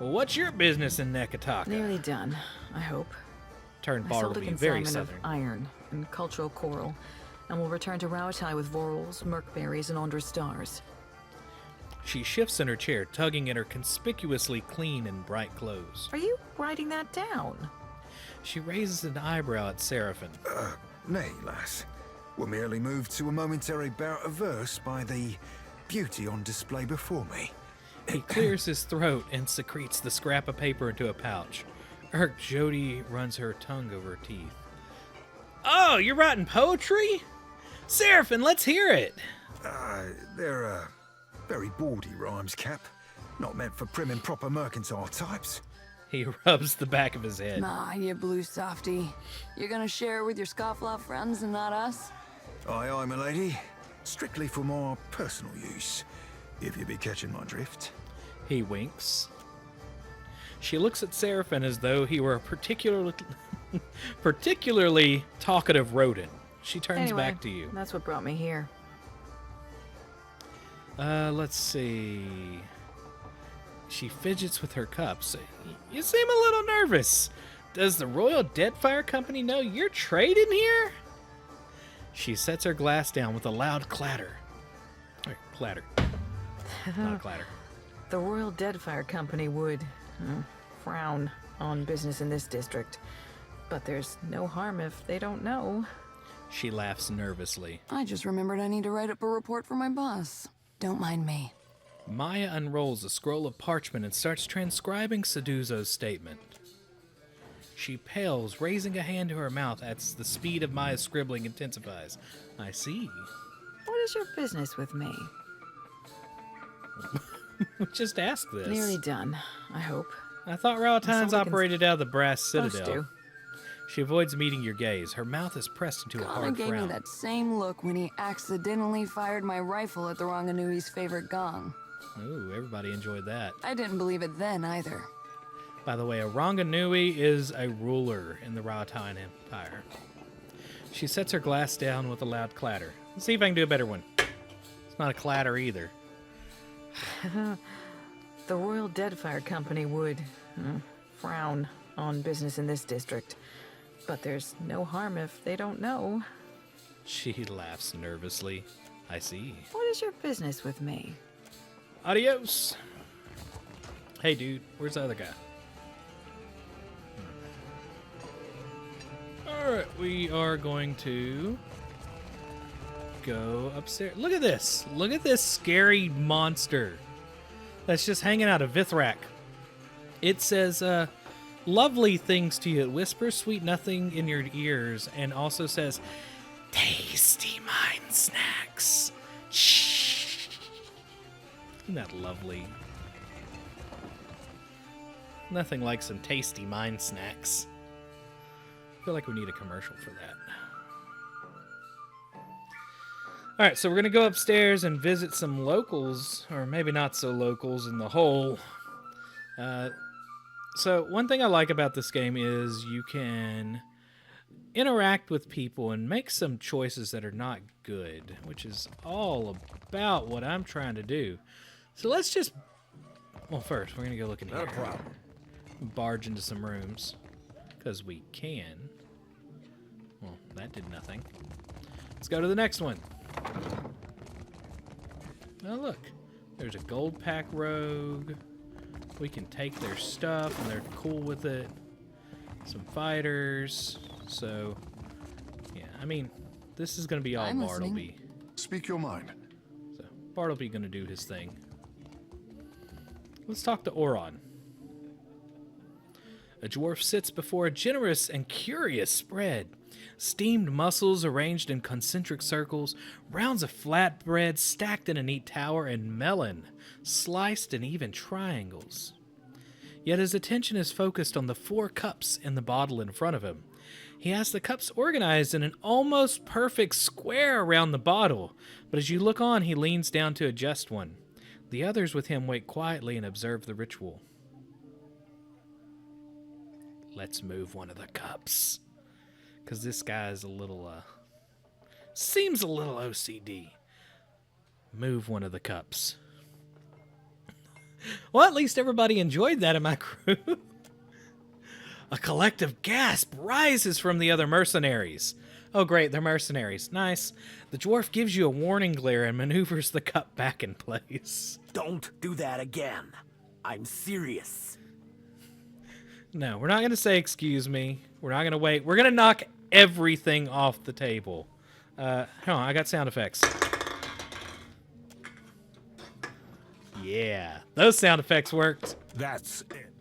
[SPEAKER 1] Well, what's your business in Nekataka?
[SPEAKER 13] Nearly done, I hope.
[SPEAKER 1] Turned
[SPEAKER 13] I sold a
[SPEAKER 1] Bartleby very
[SPEAKER 13] consignment
[SPEAKER 1] southern.
[SPEAKER 13] of iron and cultural coral, and will return to Rawatai with vorals, merkberries, and Ondra stars.
[SPEAKER 1] She shifts in her chair, tugging at her conspicuously clean and bright clothes.
[SPEAKER 13] Are you writing that down?
[SPEAKER 1] She raises an eyebrow at Seraphim.
[SPEAKER 14] Nay, lass. We're merely moved to a momentary bout of verse by the beauty on display before me.
[SPEAKER 1] He clears his throat and secretes the scrap of paper into a pouch. Jody runs her tongue over her teeth. Oh, you're writing poetry? Seraphim, let's hear it.
[SPEAKER 14] They're very bawdy rhymes, Cap. Not meant for prim and proper mercantile types.
[SPEAKER 1] He rubs the back of his head.
[SPEAKER 3] Nah, you blue softy. You're gonna share with your scofflaw friends and not us?
[SPEAKER 14] Aye, aye, my lady. Strictly for more personal use, if you be catching my drift.
[SPEAKER 1] He winks. She looks at Seraphim as though he were a particularly talkative rodent. She turns
[SPEAKER 13] Anyway,
[SPEAKER 1] back to you.
[SPEAKER 13] That's what brought me here.
[SPEAKER 1] Let's see. She fidgets with her cups. You seem a little nervous. Does the Royal Deadfire Company know you're trading here? She sets her glass down with a loud clatter. Clatter. Not a clatter.
[SPEAKER 13] The Royal Deadfire Company would frown on business in this district. But there's no harm if they don't know.
[SPEAKER 1] She laughs nervously.
[SPEAKER 3] I just remembered I need to write up a report for my boss. Don't mind me.
[SPEAKER 1] Maya unrolls a scroll of parchment and starts transcribing Seduzo's statement. She pales, raising a hand to her mouth as the speed of Maya's scribbling intensifies. I see.
[SPEAKER 13] What is your business with me?
[SPEAKER 1] Just ask this.
[SPEAKER 13] Nearly done, I hope.
[SPEAKER 1] I thought Rawatines operated out of the brass citadel.
[SPEAKER 13] To.
[SPEAKER 1] She avoids meeting your gaze. Her mouth is pressed into a hard
[SPEAKER 3] gave
[SPEAKER 1] frown.
[SPEAKER 3] Me that same look when he accidentally fired my rifle at the Ronganui's favorite gong.
[SPEAKER 1] Ooh, everybody enjoyed that.
[SPEAKER 3] I didn't believe it then either.
[SPEAKER 1] By the way, a Ronganui is a ruler in the Rawatine Empire. She sets her glass down with a loud clatter. Let's see if I can do a better one. It's not a clatter either.
[SPEAKER 13] The Royal Deadfire Company would frown on business in this district. But there's no harm if they don't know.
[SPEAKER 1] She laughs nervously. I see.
[SPEAKER 13] What is your business with me?
[SPEAKER 1] Adios. Hey, dude, where's the other guy? we are going to go upstairs. Look at this. Look at this scary monster that's just hanging out of Vithrak. It says, lovely things to you. It whispers sweet nothing in your ears and also says, tasty mind snacks. Shh. Isn't that lovely? Nothing like some tasty mind snacks. I feel like we need a commercial for that. All right, so we're going to go upstairs and visit some locals, or maybe not so locals in the hole. So one thing I like about this game is you can interact with people and make some choices that are not good, which is all about what I'm trying to do. So let's just... Well, first, we're going to go look in here.
[SPEAKER 7] Not a problem.
[SPEAKER 1] Barge into some rooms, because we can. Well, that did nothing. Let's go to the next one. Oh, look. There's a gold pack rogue. We can take their stuff, and they're cool with it. Some fighters. So, yeah, I mean, this is going to be all Bartleby.
[SPEAKER 6] Speak your mind.
[SPEAKER 1] So, Bartleby going to do his thing. Let's talk to Oron. A dwarf sits before a generous and curious spread. Steamed mussels arranged in concentric circles, rounds of flatbread stacked in a neat tower, and melon sliced in even triangles. Yet his attention is focused on the 4 cups in the bottle in front of him. He has the cups organized in an almost perfect square around the bottle, but as you look on, he leans down to adjust one. The others with him wait quietly and observe the ritual. Let's move one of the cups. Because this guy's a little, seems a little OCD. Move one of the cups. Well, at least everybody enjoyed that in my crew. A collective gasp rises from the other mercenaries. Oh, great, they're mercenaries. Nice. The dwarf gives you a warning glare and maneuvers the cup back in place.
[SPEAKER 7] Don't do that again. I'm serious.
[SPEAKER 1] No, we're not going to say excuse me. We're not going to wait. We're going to knock everything off the table. Hold on, I got sound effects. Yeah, those sound effects worked.
[SPEAKER 7] That's it.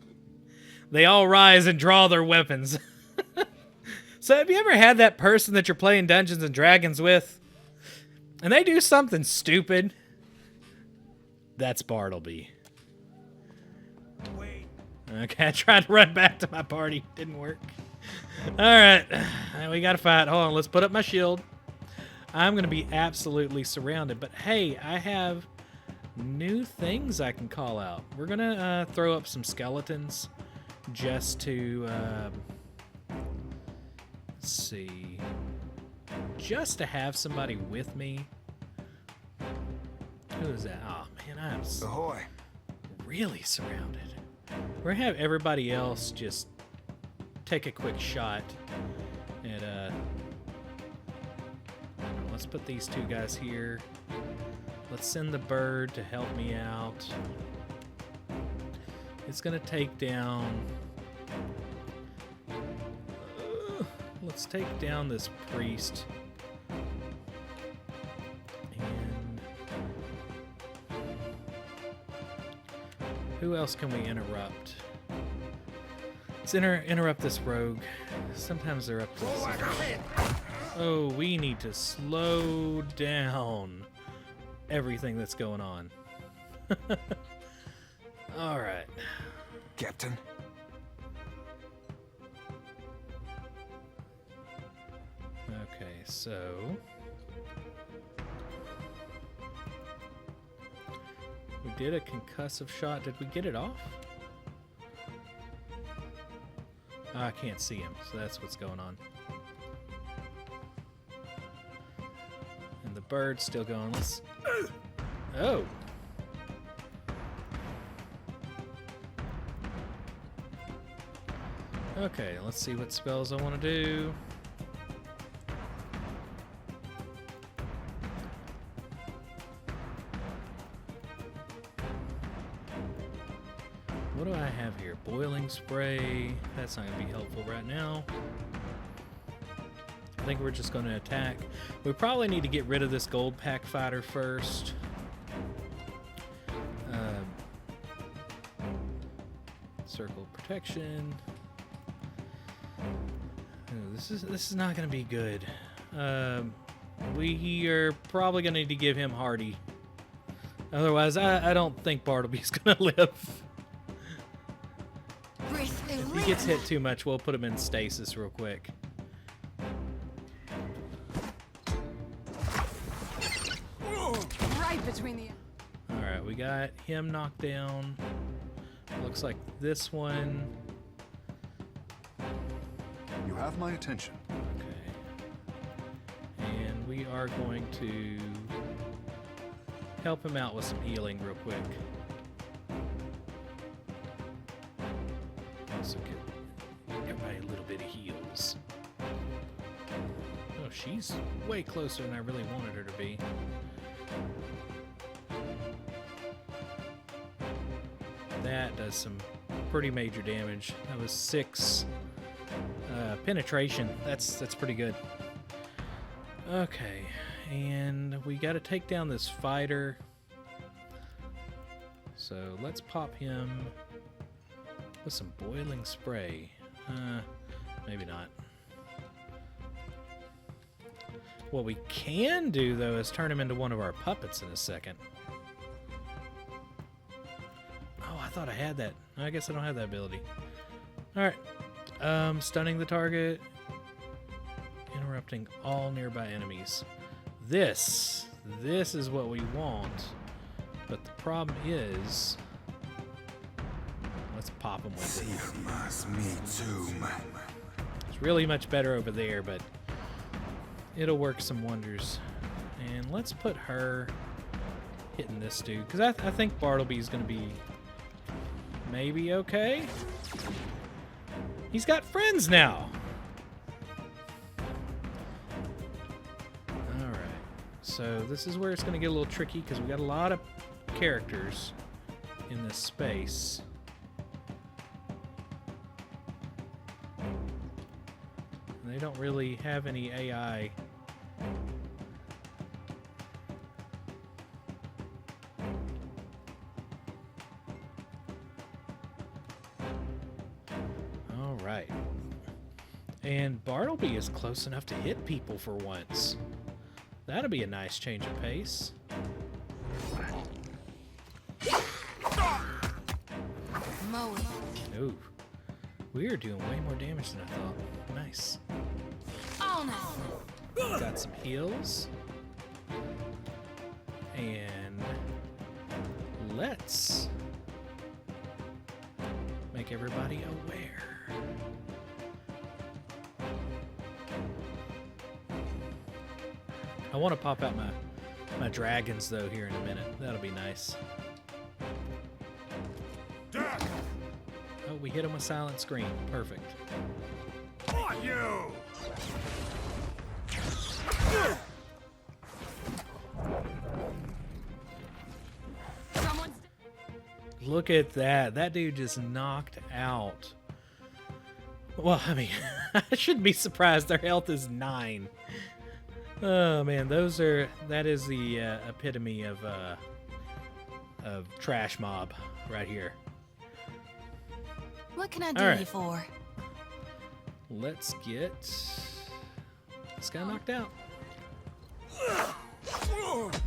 [SPEAKER 1] They all rise and draw their weapons. So have you ever had that person that you're playing Dungeons and Dragons with, and they do something stupid? That's Bartleby.
[SPEAKER 7] Wait.
[SPEAKER 1] Okay, I tried to run back to my party. Didn't work. All right, we got to fight. Hold on, let's put up my shield. I'm going to be absolutely surrounded. But hey, I have new things I can call out. We're going to throw up some skeletons just to... let's see. Just to have somebody with me. Who is that? Oh, man, I'm
[SPEAKER 14] Ahoy.
[SPEAKER 1] Really surrounded. We're going to have everybody else just take a quick shot at, let's put these 2 guys here. Let's send the bird to help me out. It's going to take down... let's take down this priest. And who else can we interrupt? Let's interrupt this rogue. Sometimes they're up to Oh, we need to slow down everything that's going on. All right.
[SPEAKER 14] Captain.
[SPEAKER 1] Okay, so... we did a concussive shot. Did we get it off? Oh, I can't see him, so that's what's going on. And the bird's still going. Let's... Oh! Okay, let's see what spells I want to do. What do I have here? Boiling spray. That's not going to be helpful right now. think we're just going to attack. We probably need to get rid of this gold pack fighter first. Circle protection. Oh, this is not going to be good. We are probably going to need to give him Hardy. Otherwise, I don't think Bartleby's going to live. If he gets hit too much, we'll put him in stasis real quick.
[SPEAKER 3] Right between the...
[SPEAKER 1] Alright, we got him knocked down. Looks like this one.
[SPEAKER 6] You have my attention.
[SPEAKER 1] Okay. And we are going to help him out with some healing real quick. Also give everybody a little bit of heals. Oh, she's way closer than I really wanted her to be. That does some pretty major damage. That was 6 penetration. That's pretty good. Okay, and we got to take down this fighter. So let's pop him with some boiling spray. Maybe not. What we can do though is turn him into one of our puppets in a second. I thought I had that. I guess I don't have that ability. Alright. Stunning the target. Interrupting all nearby enemies. This is what we want. But the problem is... Let's pop him with it. It's really much better over there, but it'll work some wonders. And let's put her hitting this dude. Because I think Bartleby's going to be... maybe okay. He's got friends now. Alright. So this is where it's going to get a little tricky because we got a lot of characters in this space. And they don't really have any AI. And Bartleby is close enough to hit people for once. That'll be a nice change of pace. Ooh. We are doing way more damage than I thought. Nice. Got some heals. And let's make everybody aware. I want to pop out my dragons, though, here in a minute. That'll be nice. Oh, we hit him with Silent Scream. Perfect.
[SPEAKER 7] You!
[SPEAKER 1] Look at that. That dude just knocked out. Well, I mean, I shouldn't be surprised. Their health is 9. Oh man, that is the epitome of trash mob right here.
[SPEAKER 15] What can I do you for?
[SPEAKER 1] Let's get this guy knocked out. What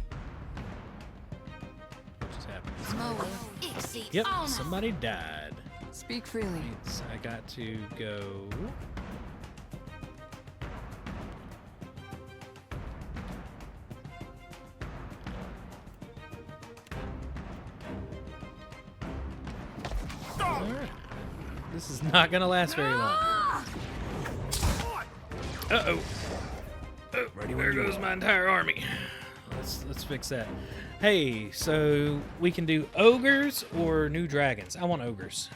[SPEAKER 1] just happened? Yep, somebody died.
[SPEAKER 3] Speak freely.
[SPEAKER 1] I got to go. This is not gonna last very long. Uh-oh. Oh, there goes my entire army. Let's fix that. Hey, so we can do ogres or new dragons. I want ogres.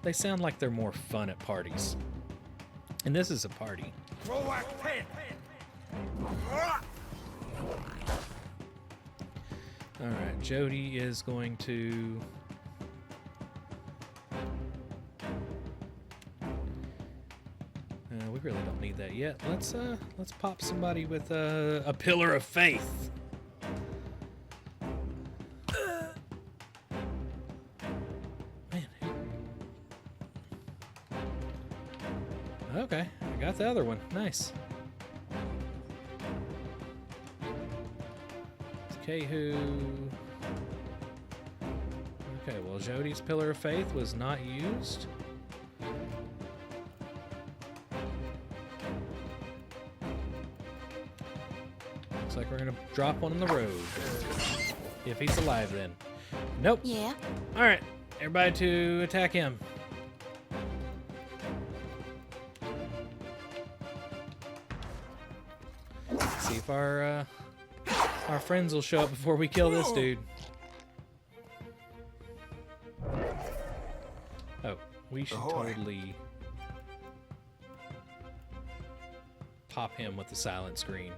[SPEAKER 1] They sound like they're more fun at parties. And this is a party. Alright, Jody is going to... We really don't need that yet. Let's pop somebody with a pillar of faith. Man. Okay, I got the other one. Nice. Kehu. Okay, well, Jody's pillar of faith was not used. Looks like we're gonna drop one on the road. If he's alive, then. Nope.
[SPEAKER 12] Yeah.
[SPEAKER 1] All right, everybody to attack him. Let's see if our friends will show up before we kill this dude. Oh, we should totally pop him with the silent screen.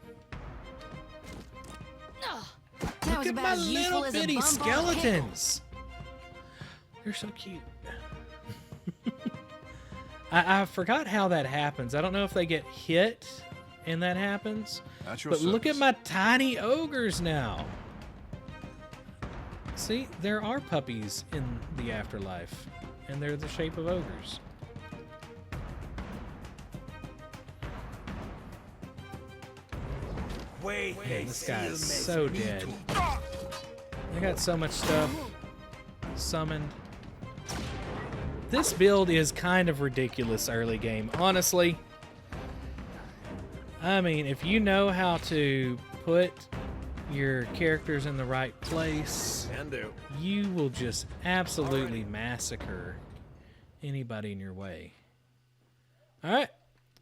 [SPEAKER 1] Look at my little bitty skeletons. They're so cute. I forgot how that happens. I don't know if they get hit and that happens. But look at my tiny ogres now. See, there are puppies in the afterlife, and they're the shape of ogres.
[SPEAKER 7] Wait,
[SPEAKER 1] hey, this guy's so dead. I got so much stuff summoned. This build is kind of ridiculous early game, honestly. I mean, if you know how to put your characters in the right place, you will just absolutely massacre anybody in your way. Alright,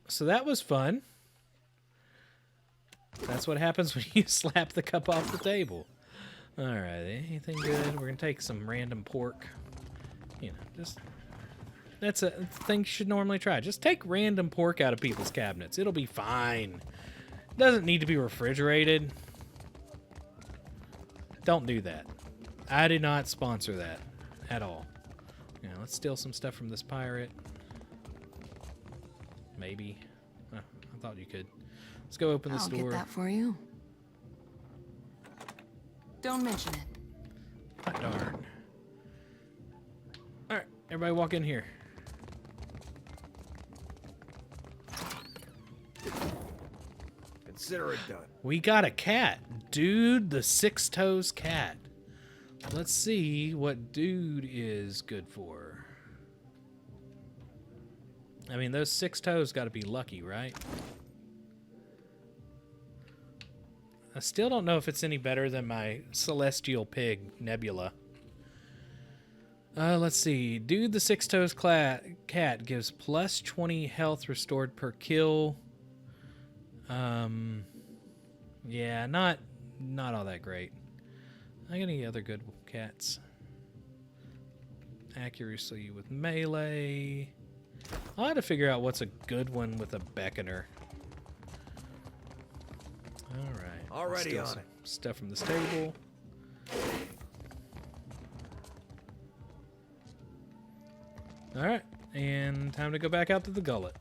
[SPEAKER 1] so that was fun. That's what happens when you slap the cup off the table. Alright, anything good? We're going to take some random pork. You know, just... That's a thing you should normally try. Just take random pork out of people's cabinets. It'll be fine. Doesn't need to be refrigerated. Don't do that. I did not sponsor that at all. Yeah, let's steal some stuff from this pirate. Maybe. Oh, I thought you could. Let's go open this door.
[SPEAKER 3] I'll get that for you. Don't mention it.
[SPEAKER 1] Hot darn. Alright, everybody walk in here.
[SPEAKER 7] Consider it done.
[SPEAKER 1] We got a cat. Dude, the six toes cat. Let's see what dude is good for. I mean, those six toes got to be lucky, right? I still don't know if it's any better than my celestial pig, Nebula. Let's see. Dude, the six toes cat gives plus 20 health restored per kill. Yeah, not all that great. I got any other good cats? Accuracy with melee. I'll have to figure out what's a good one with a beckoner. Alright.
[SPEAKER 7] Already on it.
[SPEAKER 1] Stuff from the stable. Alright, and time to go back out to the Gullet.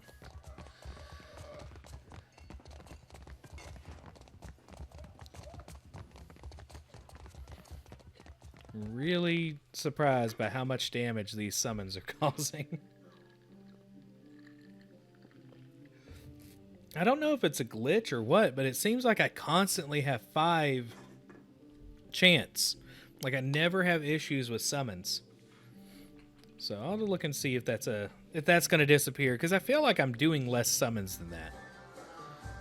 [SPEAKER 1] Really surprised by how much damage these summons are causing. I don't know if it's a glitch or what, but it seems like I constantly have 5 chance. Like I never have issues with summons. So I'll have to look and see if that's going to disappear, because I feel like I'm doing less summons than that.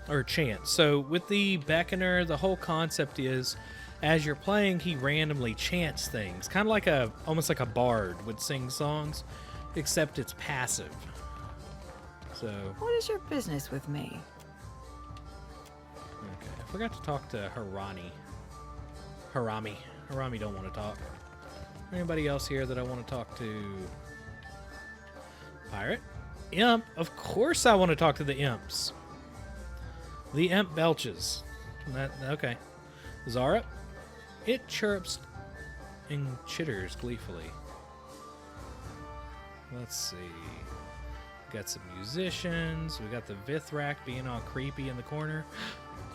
[SPEAKER 1] Or chance. So with the beckoner, the whole concept is as you're playing, he randomly chants things. Kind of like almost like a bard would sing songs, except it's passive. So.
[SPEAKER 13] What is your business with me?
[SPEAKER 1] Okay, I forgot to talk to Harami. Harami don't want to talk. Anybody else here that I want to talk to? Pirate? Imp? Of course I want to talk to the imps. The imp belches. Okay. Zara? It chirps and chitters gleefully. Let's see. Got some musicians. We got the Vithrak being all creepy in the corner.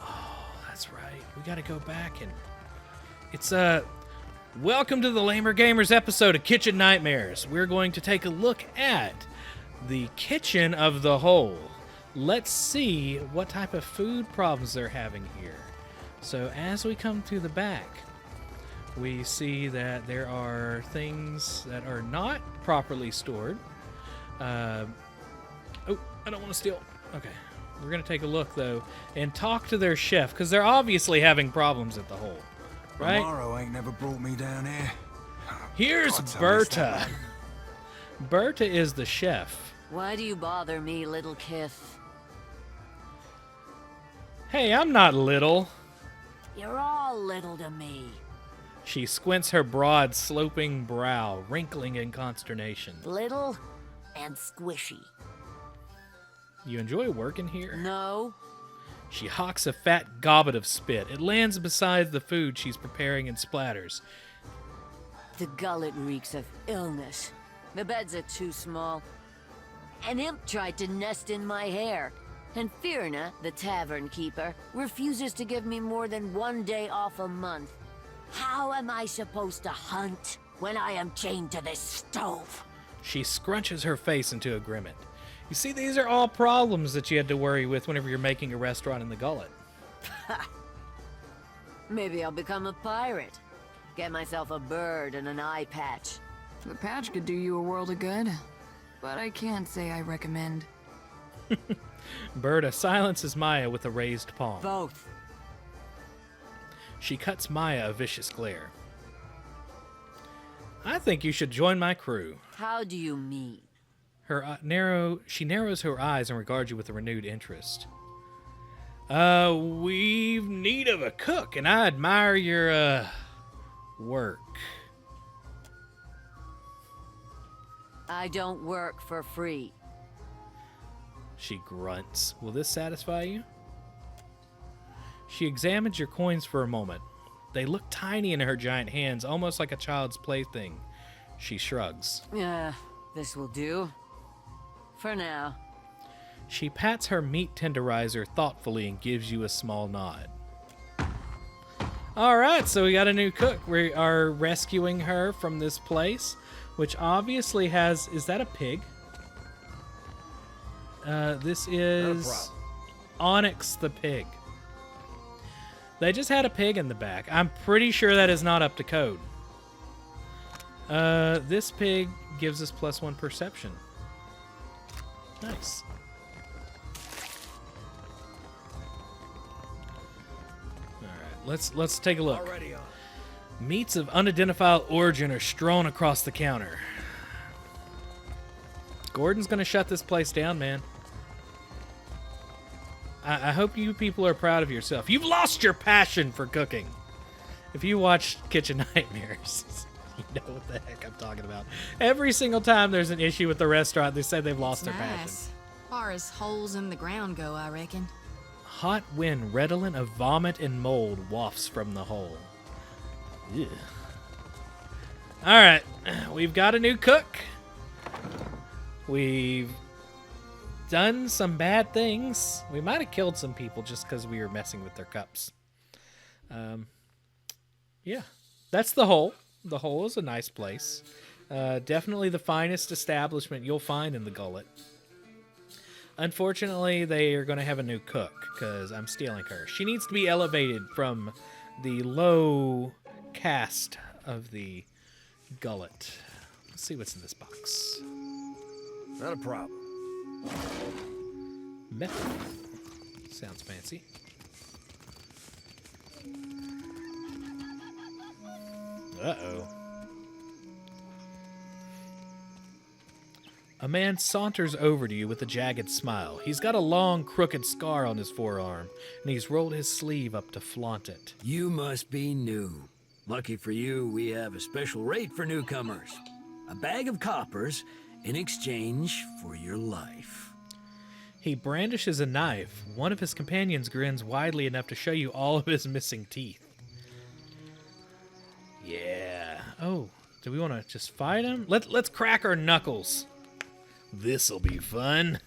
[SPEAKER 1] Oh, that's right. We got to go back and... It's, welcome to the Lamer Gamers episode of Kitchen Nightmares. We're going to take a look at the kitchen of the Hole. Let's see what type of food problems they're having here. So as we come to the back, we see that there are things that are not properly stored. Oh, I don't want to steal. Okay. We're going to take a look, though, and talk to their chef, because they're obviously having problems at the Hole, right?
[SPEAKER 14] Tomorrow ain't never brought me down here.
[SPEAKER 1] Here's Berta. Berta is the chef.
[SPEAKER 10] Why do you bother me, little Kith?
[SPEAKER 1] Hey, I'm not little.
[SPEAKER 10] You're all little to me.
[SPEAKER 1] She squints her broad, sloping brow, wrinkling in consternation.
[SPEAKER 10] Little and squishy.
[SPEAKER 1] You enjoy working here?
[SPEAKER 10] No.
[SPEAKER 1] She hawks a fat gobbet of spit. It lands beside the food she's preparing and splatters.
[SPEAKER 10] The gullet reeks of illness. The beds are too small. An imp tried to nest in my hair. And Firna, the tavern keeper, refuses to give me more than 1 day off a month. How am I supposed to hunt when I am chained to this stove?
[SPEAKER 1] She scrunches her face into a grimace. You see, these are all problems that you had to worry with whenever you're making a restaurant in the Gullet.
[SPEAKER 10] Maybe I'll become a pirate. Get myself a bird and an eye patch.
[SPEAKER 3] The patch could do you a world of good, but I can't say I recommend.
[SPEAKER 1] Berta silences Maya with a raised palm.
[SPEAKER 10] Both.
[SPEAKER 1] She cuts Maya a vicious glare. I think you should join my crew.
[SPEAKER 10] How do you mean?
[SPEAKER 1] She narrows her eyes and regards you with a renewed interest. We've need of a cook, and I admire your, work.
[SPEAKER 10] I don't work for free.
[SPEAKER 1] She grunts. Will this satisfy you? She examines your coins for a moment. They look tiny in her giant hands, almost like a child's plaything. She shrugs.
[SPEAKER 10] This will do. For now.
[SPEAKER 1] She pats her meat tenderizer thoughtfully and gives you a small nod. All right, so we got a new cook. We are rescuing her from this place, which obviously has... Is that a pig? This is Onyx the pig. They just had a pig in the back. I'm pretty sure that is not up to code. This pig gives us +1 perception. Nice. Alright, let's take a look. Meats of unidentified origin are strewn across the counter. Gordon's gonna shut this place down, man. I hope you people are proud of yourself. You've lost your passion for cooking. If you watch Kitchen Nightmares, you know what the heck I'm talking about. Every single time there's an issue with the restaurant, they say they've lost their passion.
[SPEAKER 15] As far as holes in the ground go, I reckon.
[SPEAKER 1] Hot wind redolent of vomit and mold wafts from the hole. Ugh. All right, we've got a new cook. We've done some bad things. We might have killed some people just because we were messing with their cups. Yeah, that's the Hole. The Hole is a nice place. Definitely the finest establishment you'll find in the Gullet. Unfortunately, they are going to have a new cook because I'm stealing her. She needs to be elevated from the low caste of the Gullet. Let's see what's in this box.
[SPEAKER 7] Not a problem.
[SPEAKER 1] Method. Sounds fancy. Uh-oh. A man saunters over to you with a jagged smile. He's got a long, crooked scar on his forearm, and he's rolled his sleeve up to flaunt it.
[SPEAKER 16] You must be new. Lucky for you, we have a special rate for newcomers. A bag of coppers in exchange for your life.
[SPEAKER 1] He brandishes a knife. One of his companions grins widely enough to show you all of his missing teeth. Yeah. Oh, do we want to just fight him? Let's crack our knuckles. This'll be fun.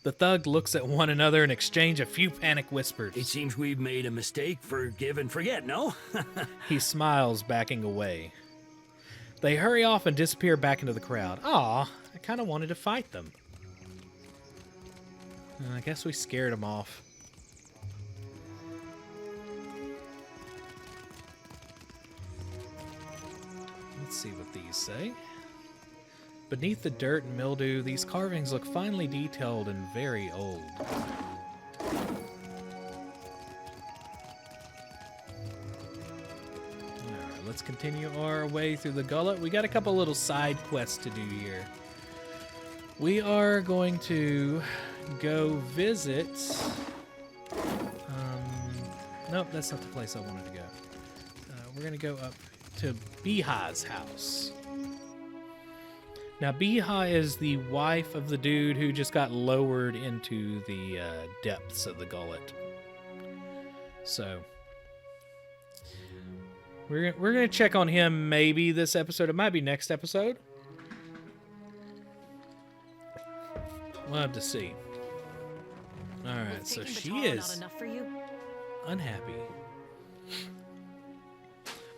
[SPEAKER 1] The thug looks at one another and exchange a few panic whispers.
[SPEAKER 16] It seems we've made a mistake. Forgive and forget, no?
[SPEAKER 1] He smiles, backing away. They hurry off and disappear back into the crowd. Aw, I kind of wanted to fight them. I guess we scared them off. Let's see what these say. Beneath the dirt and mildew, these carvings look finely detailed and very old. Alright, let's continue our way through the Gullet. We got a couple little side quests to do here. We are going to go visit... nope, that's not the place I wanted to go. We're going to go up to Biha's house. Now, Biha is the wife of the dude who just got lowered into the depths of the Gullet. So, we're gonna check on him maybe this episode. It might be next episode. We'll have to see. All right, so she is
[SPEAKER 8] not enough for you?
[SPEAKER 1] unhappy.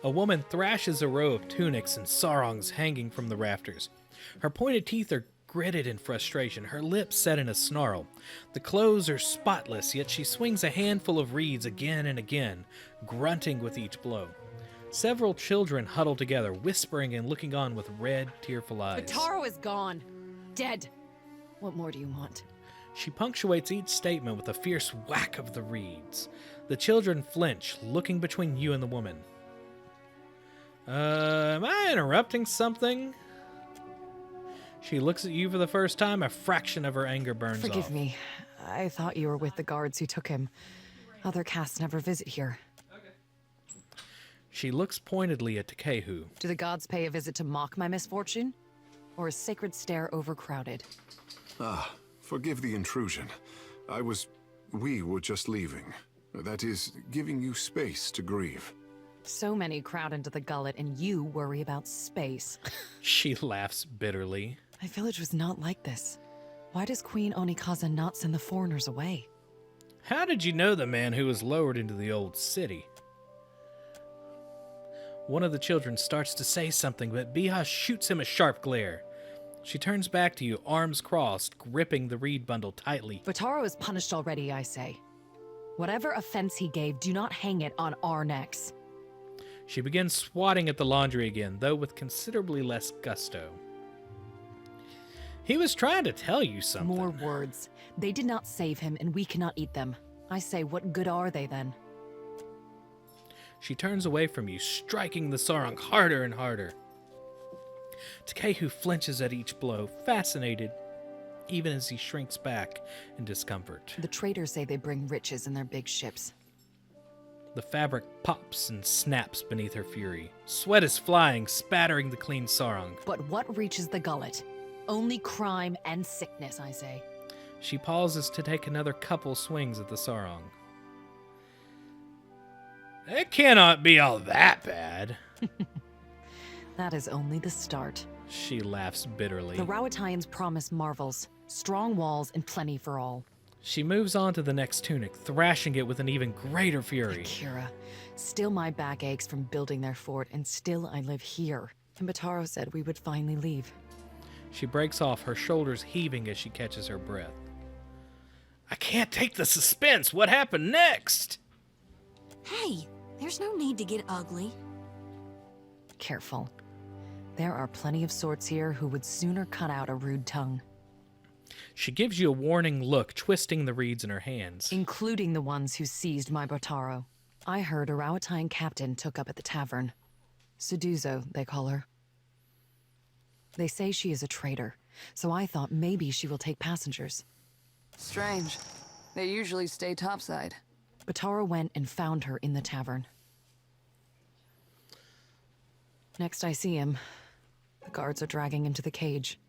[SPEAKER 1] A woman thrashes a row of tunics and sarongs hanging from the rafters. Her pointed teeth are gritted in frustration, her lips set in a snarl. The clothes are spotless, yet she swings a handful of reeds again and again, grunting with each blow. Several children huddle together, whispering and looking on with red, tearful eyes.
[SPEAKER 8] Bataro is gone. Dead. What more do you want?
[SPEAKER 1] She punctuates each statement with a fierce whack of the reeds. The children flinch, looking between you and the woman. Am I interrupting something? She looks at you for the first time, a fraction of her anger burns off.
[SPEAKER 17] Forgive me. I thought you were with the guards who took him. Other casts never visit here.
[SPEAKER 1] She looks pointedly at Takehu.
[SPEAKER 17] Do the gods pay a visit to mock my misfortune? Or is Sacred Stair overcrowded?
[SPEAKER 6] Ah, forgive the intrusion. We were just leaving. That is, giving you space to grieve.
[SPEAKER 17] So many crowd into the Gullet, and you worry about space.
[SPEAKER 1] She laughs bitterly.
[SPEAKER 17] My village was not like this. Why does Queen Onikaza not send the foreigners away?
[SPEAKER 1] How did you know the man who was lowered into the old city? One of the children starts to say something, but Biha shoots him a sharp glare. She turns back to you, arms crossed, gripping the reed bundle tightly.
[SPEAKER 17] Bataro is punished already, I say. Whatever offense he gave, do not hang it on our necks.
[SPEAKER 1] She begins swatting at the laundry again, though with considerably less gusto. He was trying to tell you something.
[SPEAKER 17] More words. They did not save him, and we cannot eat them. I say, what good are they then?
[SPEAKER 1] She turns away from you, striking the sarong harder and harder. Takehu flinches at each blow, fascinated, even as he shrinks back in discomfort.
[SPEAKER 17] The traders say they bring riches in their big ships.
[SPEAKER 1] The fabric pops and snaps beneath her fury. Sweat is flying, spattering the clean sarong.
[SPEAKER 17] But what reaches the Gullet? Only crime and sickness, I say.
[SPEAKER 1] She pauses to take another couple swings at the sarong. It cannot be all that bad.
[SPEAKER 17] That is only the start.
[SPEAKER 1] She laughs bitterly.
[SPEAKER 17] The Rawatayans promise marvels, strong walls, and plenty for all.
[SPEAKER 1] She moves on to the next tunic, thrashing it with an even greater fury.
[SPEAKER 17] Akira, still my back aches from building their fort, and still I live here. And Bataro said we would finally leave.
[SPEAKER 1] She breaks off, her shoulders heaving as she catches her breath. I can't take the suspense. What happened next?
[SPEAKER 18] Hey, there's no need to get ugly.
[SPEAKER 17] Careful. There are plenty of sorts here who would sooner cut out a rude tongue.
[SPEAKER 1] She gives you a warning look, twisting the reeds in her hands.
[SPEAKER 17] Including the ones who seized my Bataro. I heard a Rawatayan captain took up at the tavern. Suduzo, they call her. They say she is a traitor, so I thought maybe she will take passengers.
[SPEAKER 3] Strange. They usually stay topside.
[SPEAKER 17] Bataro went and found her in the tavern. Next I see him, the guards are dragging him to the cage.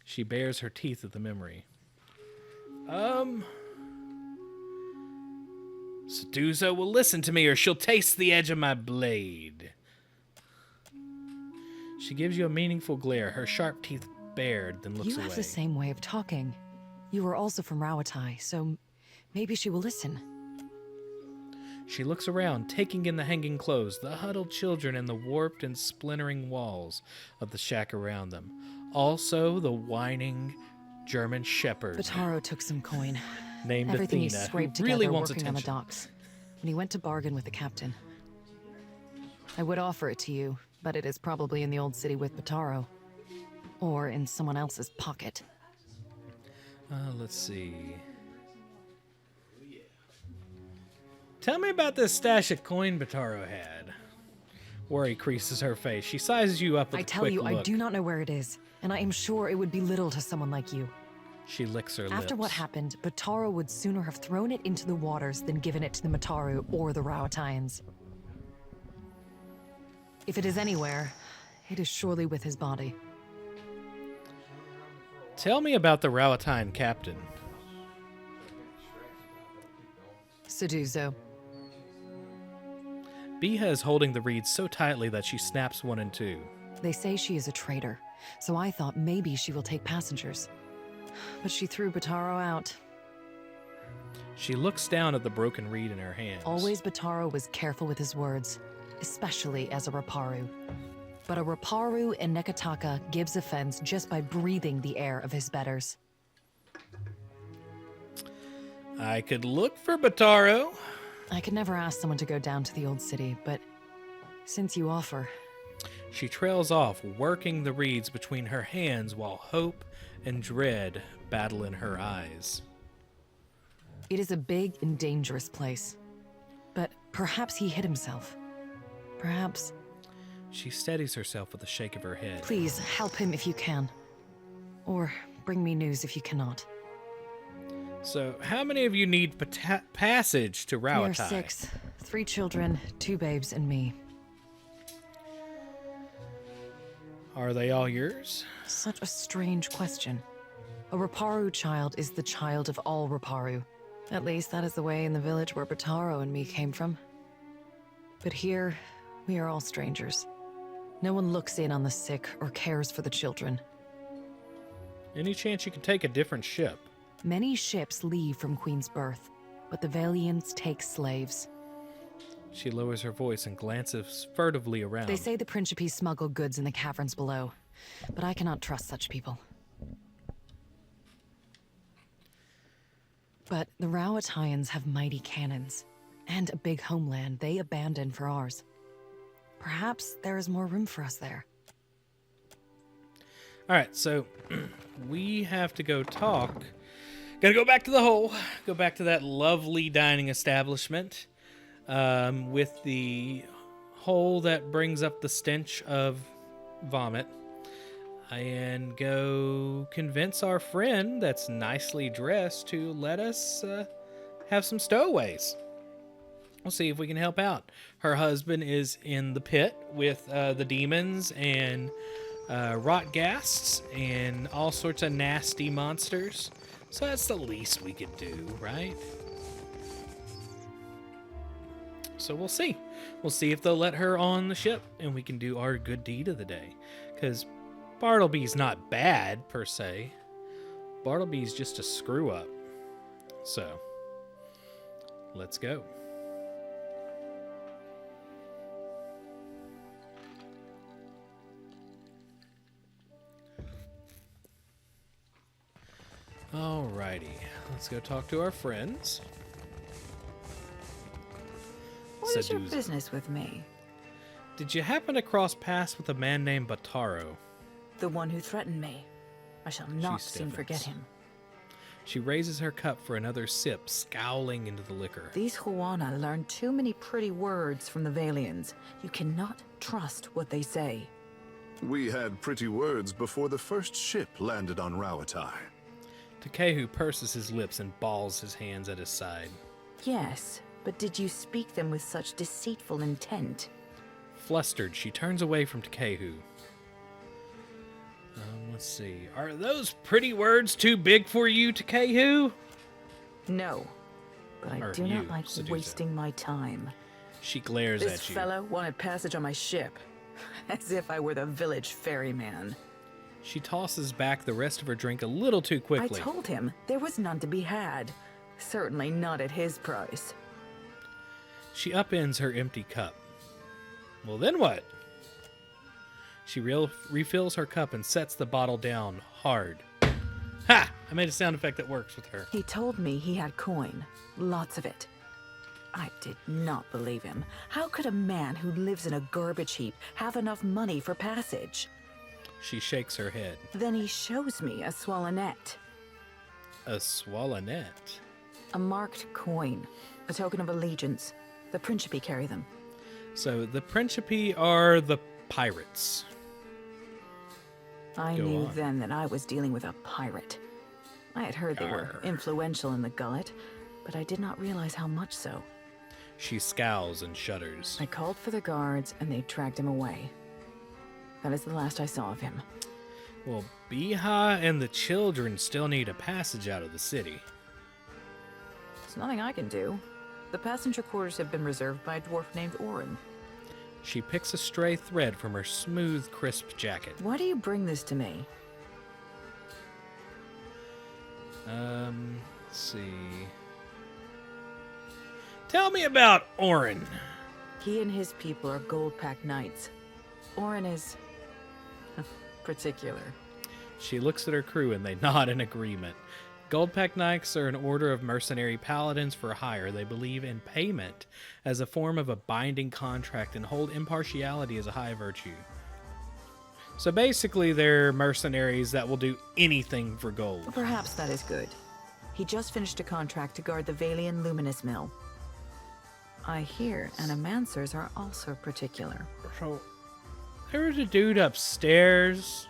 [SPEAKER 1] She bares her teeth at the memory. Suduzo will listen to me or she'll taste the edge of my blade. She gives you a meaningful glare, her sharp teeth bared, then looks
[SPEAKER 17] You
[SPEAKER 1] away.
[SPEAKER 17] have the same way of talking. You are also from Rawatai, so maybe she will listen.
[SPEAKER 1] She looks around, taking in the hanging clothes, the huddled children, and the warped and splintering walls of the shack around them. Also, the whining German shepherd.
[SPEAKER 17] Bataro took some coin.
[SPEAKER 1] Named
[SPEAKER 17] Everything he
[SPEAKER 1] Athena,
[SPEAKER 17] scraped
[SPEAKER 1] who
[SPEAKER 17] together
[SPEAKER 1] really wants
[SPEAKER 17] working on the
[SPEAKER 1] attention.
[SPEAKER 17] docks. When he went to bargain with the captain. I would offer it to you, but it is probably in the old city with Bataro. Or in someone else's pocket.
[SPEAKER 1] Let's see. Tell me about this stash of coin Bataro had. Worry creases her face. She sizes you up with
[SPEAKER 17] I
[SPEAKER 1] a
[SPEAKER 17] tell
[SPEAKER 1] quick
[SPEAKER 17] you,
[SPEAKER 1] look.
[SPEAKER 17] I do not know where it is, and I am sure it would be little to someone like you.
[SPEAKER 1] She licks her
[SPEAKER 17] After
[SPEAKER 1] lips.
[SPEAKER 17] what happened, Bataro would sooner have thrown it into the waters than given it to the Mataru or the Rawataians. If it is anywhere, it is surely with his body.
[SPEAKER 1] Tell me about the Rawatine captain.
[SPEAKER 17] Seduzo.
[SPEAKER 1] Biha is holding the reeds so tightly that she snaps one in two.
[SPEAKER 17] They say she is a traitor, so I thought maybe she will take passengers. But she threw Bataro out.
[SPEAKER 1] She looks down at the broken reed in her hands.
[SPEAKER 17] Always Bataro was careful with his words, especially as a Raparu. But a Raparu in Nekataka gives offense just by breathing the air of his betters.
[SPEAKER 1] I could look for Bataro.
[SPEAKER 17] I could never ask someone to go down to the old city, but since you offer...
[SPEAKER 1] She trails off, working the reeds between her hands while hope and dread battle in her eyes.
[SPEAKER 17] It is a big and dangerous place. But perhaps he hid himself. Perhaps...
[SPEAKER 1] She steadies herself with a shake of her head.
[SPEAKER 17] Please, help him if you can. Or bring me news if you cannot.
[SPEAKER 1] So, how many of you need passage to
[SPEAKER 17] We
[SPEAKER 1] Rawatai?
[SPEAKER 17] are 6. 3 children, 2 babes, and me.
[SPEAKER 1] Are they all yours?
[SPEAKER 17] Such a strange question. A Raparu child is the child of all Raparu. At least that is the way in the village where Bataro and me came from. But here, we are all strangers. No one looks in on the sick or cares for the children.
[SPEAKER 1] Any chance you can take a different ship?
[SPEAKER 17] Many ships leave from Queen's Birth, but the Valians take slaves.
[SPEAKER 1] She lowers her voice and glances furtively around.
[SPEAKER 17] They say the Principes smuggle goods in the caverns below, but I cannot trust such people. But the Rawataians have mighty cannons, and a big homeland they abandoned for ours. Perhaps there is more room for us there.
[SPEAKER 1] All right, so we have to go talk. Gotta go back to the hole. Go back to that lovely dining establishment with the hole that brings up the stench of vomit. And go convince our friend that's nicely dressed to let us have some stowaways. We'll see if we can help out. Her husband is in the pit with the demons and rotgasts and all sorts of nasty monsters. So that's the least we could do, right? So we'll see. We'll see if they'll let her on the ship and we can do our good deed of the day. Because Bartleby's not bad, per se. Bartleby's just a screw-up. So, let's go. Alrighty, let's go talk to our friends.
[SPEAKER 13] What is your
[SPEAKER 1] Seduzo.
[SPEAKER 13] business with me?
[SPEAKER 1] Did you happen to cross paths with a man named Bataro?
[SPEAKER 13] The one who threatened me. I shall not soon
[SPEAKER 1] stiffens.
[SPEAKER 13] forget him.
[SPEAKER 1] She raises her cup for another sip, scowling into the liquor.
[SPEAKER 13] These Huana learn too many pretty words from the Valians. You cannot trust what they say.
[SPEAKER 6] We had pretty words before the first ship landed on Rawatai.
[SPEAKER 1] Takehu purses his lips and balls his hands at his side.
[SPEAKER 13] Yes, but did you speak them with such deceitful intent?
[SPEAKER 1] Flustered, she turns away from Takehu. Let's see. Are those pretty words too big for you, Takehu?
[SPEAKER 13] No, but I
[SPEAKER 1] Or
[SPEAKER 13] do
[SPEAKER 1] you,
[SPEAKER 13] not like
[SPEAKER 1] Seduzo.
[SPEAKER 13] wasting my time.
[SPEAKER 1] She glares
[SPEAKER 13] This
[SPEAKER 1] at you.
[SPEAKER 13] fellow wanted passage on my ship. As if I were the village ferryman.
[SPEAKER 1] She tosses back the rest of her drink a little too quickly.
[SPEAKER 13] I told him there was none to be had. Certainly not at his price.
[SPEAKER 1] She upends her empty cup. Well, then what? She refills her cup and sets the bottle down hard. Ha! I made a sound effect that works with her.
[SPEAKER 13] He told me he had coin. Lots of it. I did not believe him. How could a man who lives in a garbage heap have enough money for passage?
[SPEAKER 1] She shakes her head.
[SPEAKER 13] Then he shows me a swallonet.
[SPEAKER 1] A swallonet?
[SPEAKER 13] A marked coin. A token of allegiance. The Principi carry them.
[SPEAKER 1] So the Principi are the pirates.
[SPEAKER 13] I knew then that I was dealing with a pirate. I had heard they were influential in the Gullet, but I did not realize how much so.
[SPEAKER 1] She scowls and shudders.
[SPEAKER 13] I called for the guards, and they dragged him away. That is the last I saw of him.
[SPEAKER 1] Well, Biha and the children still need a passage out of the city.
[SPEAKER 13] There's nothing I can do. The passenger quarters have been reserved by a dwarf named Orin.
[SPEAKER 1] She picks a stray thread from her smooth, crisp jacket.
[SPEAKER 13] Why do you bring this to me?
[SPEAKER 1] Let's see. Tell me about Orin.
[SPEAKER 13] He and his people are gold-packed knights. Orin is particular.
[SPEAKER 1] She looks at her crew and they nod in agreement. Goldpack Knights are an order of mercenary paladins for hire. They believe in payment as a form of a binding contract and hold impartiality as a high virtue. So basically, they're mercenaries that will do anything for gold.
[SPEAKER 13] Perhaps that is good. He just finished a contract to guard the Valian Luminous Mill. I hear animancers are also particular.
[SPEAKER 1] So, there was a dude upstairs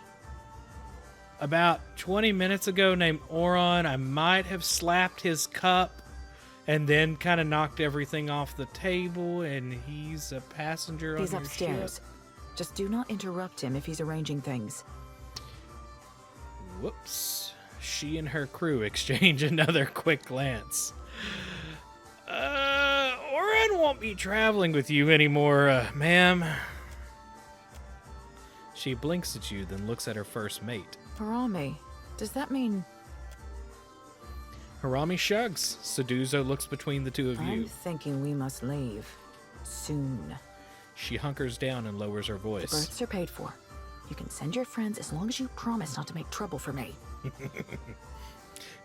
[SPEAKER 1] about 20 minutes ago named Oron. I might have slapped his cup and then kind of knocked everything off the table, and he's a passenger on your ship.
[SPEAKER 13] He's upstairs. Just do not interrupt him if he's arranging things.
[SPEAKER 1] Whoops. She and her crew exchange another quick glance. Oren won't be traveling with you anymore, ma'am. She blinks at you, then looks at her first mate.
[SPEAKER 13] Harami, does that mean...
[SPEAKER 1] Harami shrugs. Seduzo looks between the two of you.
[SPEAKER 13] I'm thinking we must leave. Soon.
[SPEAKER 1] She hunkers down and lowers her voice.
[SPEAKER 13] The berths are paid for. You can send your friends as long as you promise not to make trouble for me.